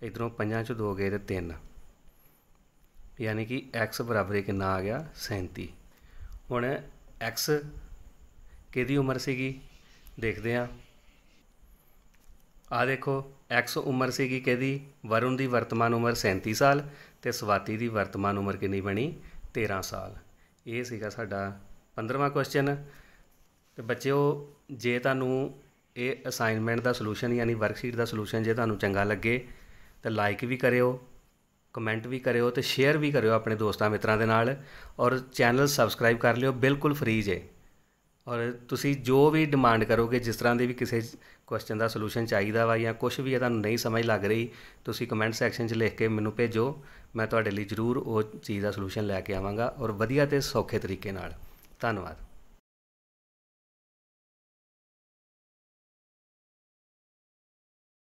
ਇੱਧਰੋਂ 5 ਚੋਂ 2 ਗਏ ਤੇ 3, यानी कि x बराबर कितना आ गया 37। हुण x किहदी उम्र सीगी देखते हैं। आ देखो x उम्र सीगी किहदी, वरुण की वर्तमान उम्र 37 साल तो स्वाति की वर्तमान उम्र कितनी बनी 13 साल। ये सीगा साडा 15वां क्वेश्चन। तो बच्चों जे तुहानूं ये असाइनमेंट का सलूशन यानी वर्कशीट का सलूशन जे तुहानूं चंगा लगे तो लाइक भी करियो, कमेंट भी करियो तो शेयर भी करियो अपने दोस्तों मित्रों के नाल, और चैनल सबसक्राइब कर लियो, बिल्कुल फ्री जे। और तुसी जो भी डिमांड करोगे, जिस तरह की भी किसी क्वेश्चन का सलूशन चाहिए वा या कुछ भी तुहानूं नहीं समझ लग रही, तुसी कमेंट सैक्शन च लिख के मैनूं भेजो, मैं तुहाडे लई जरूर वो चीज़ का सलूशन लैके आवांगा और वधिया ते सौखे तरीके नाल। धन्नवाद।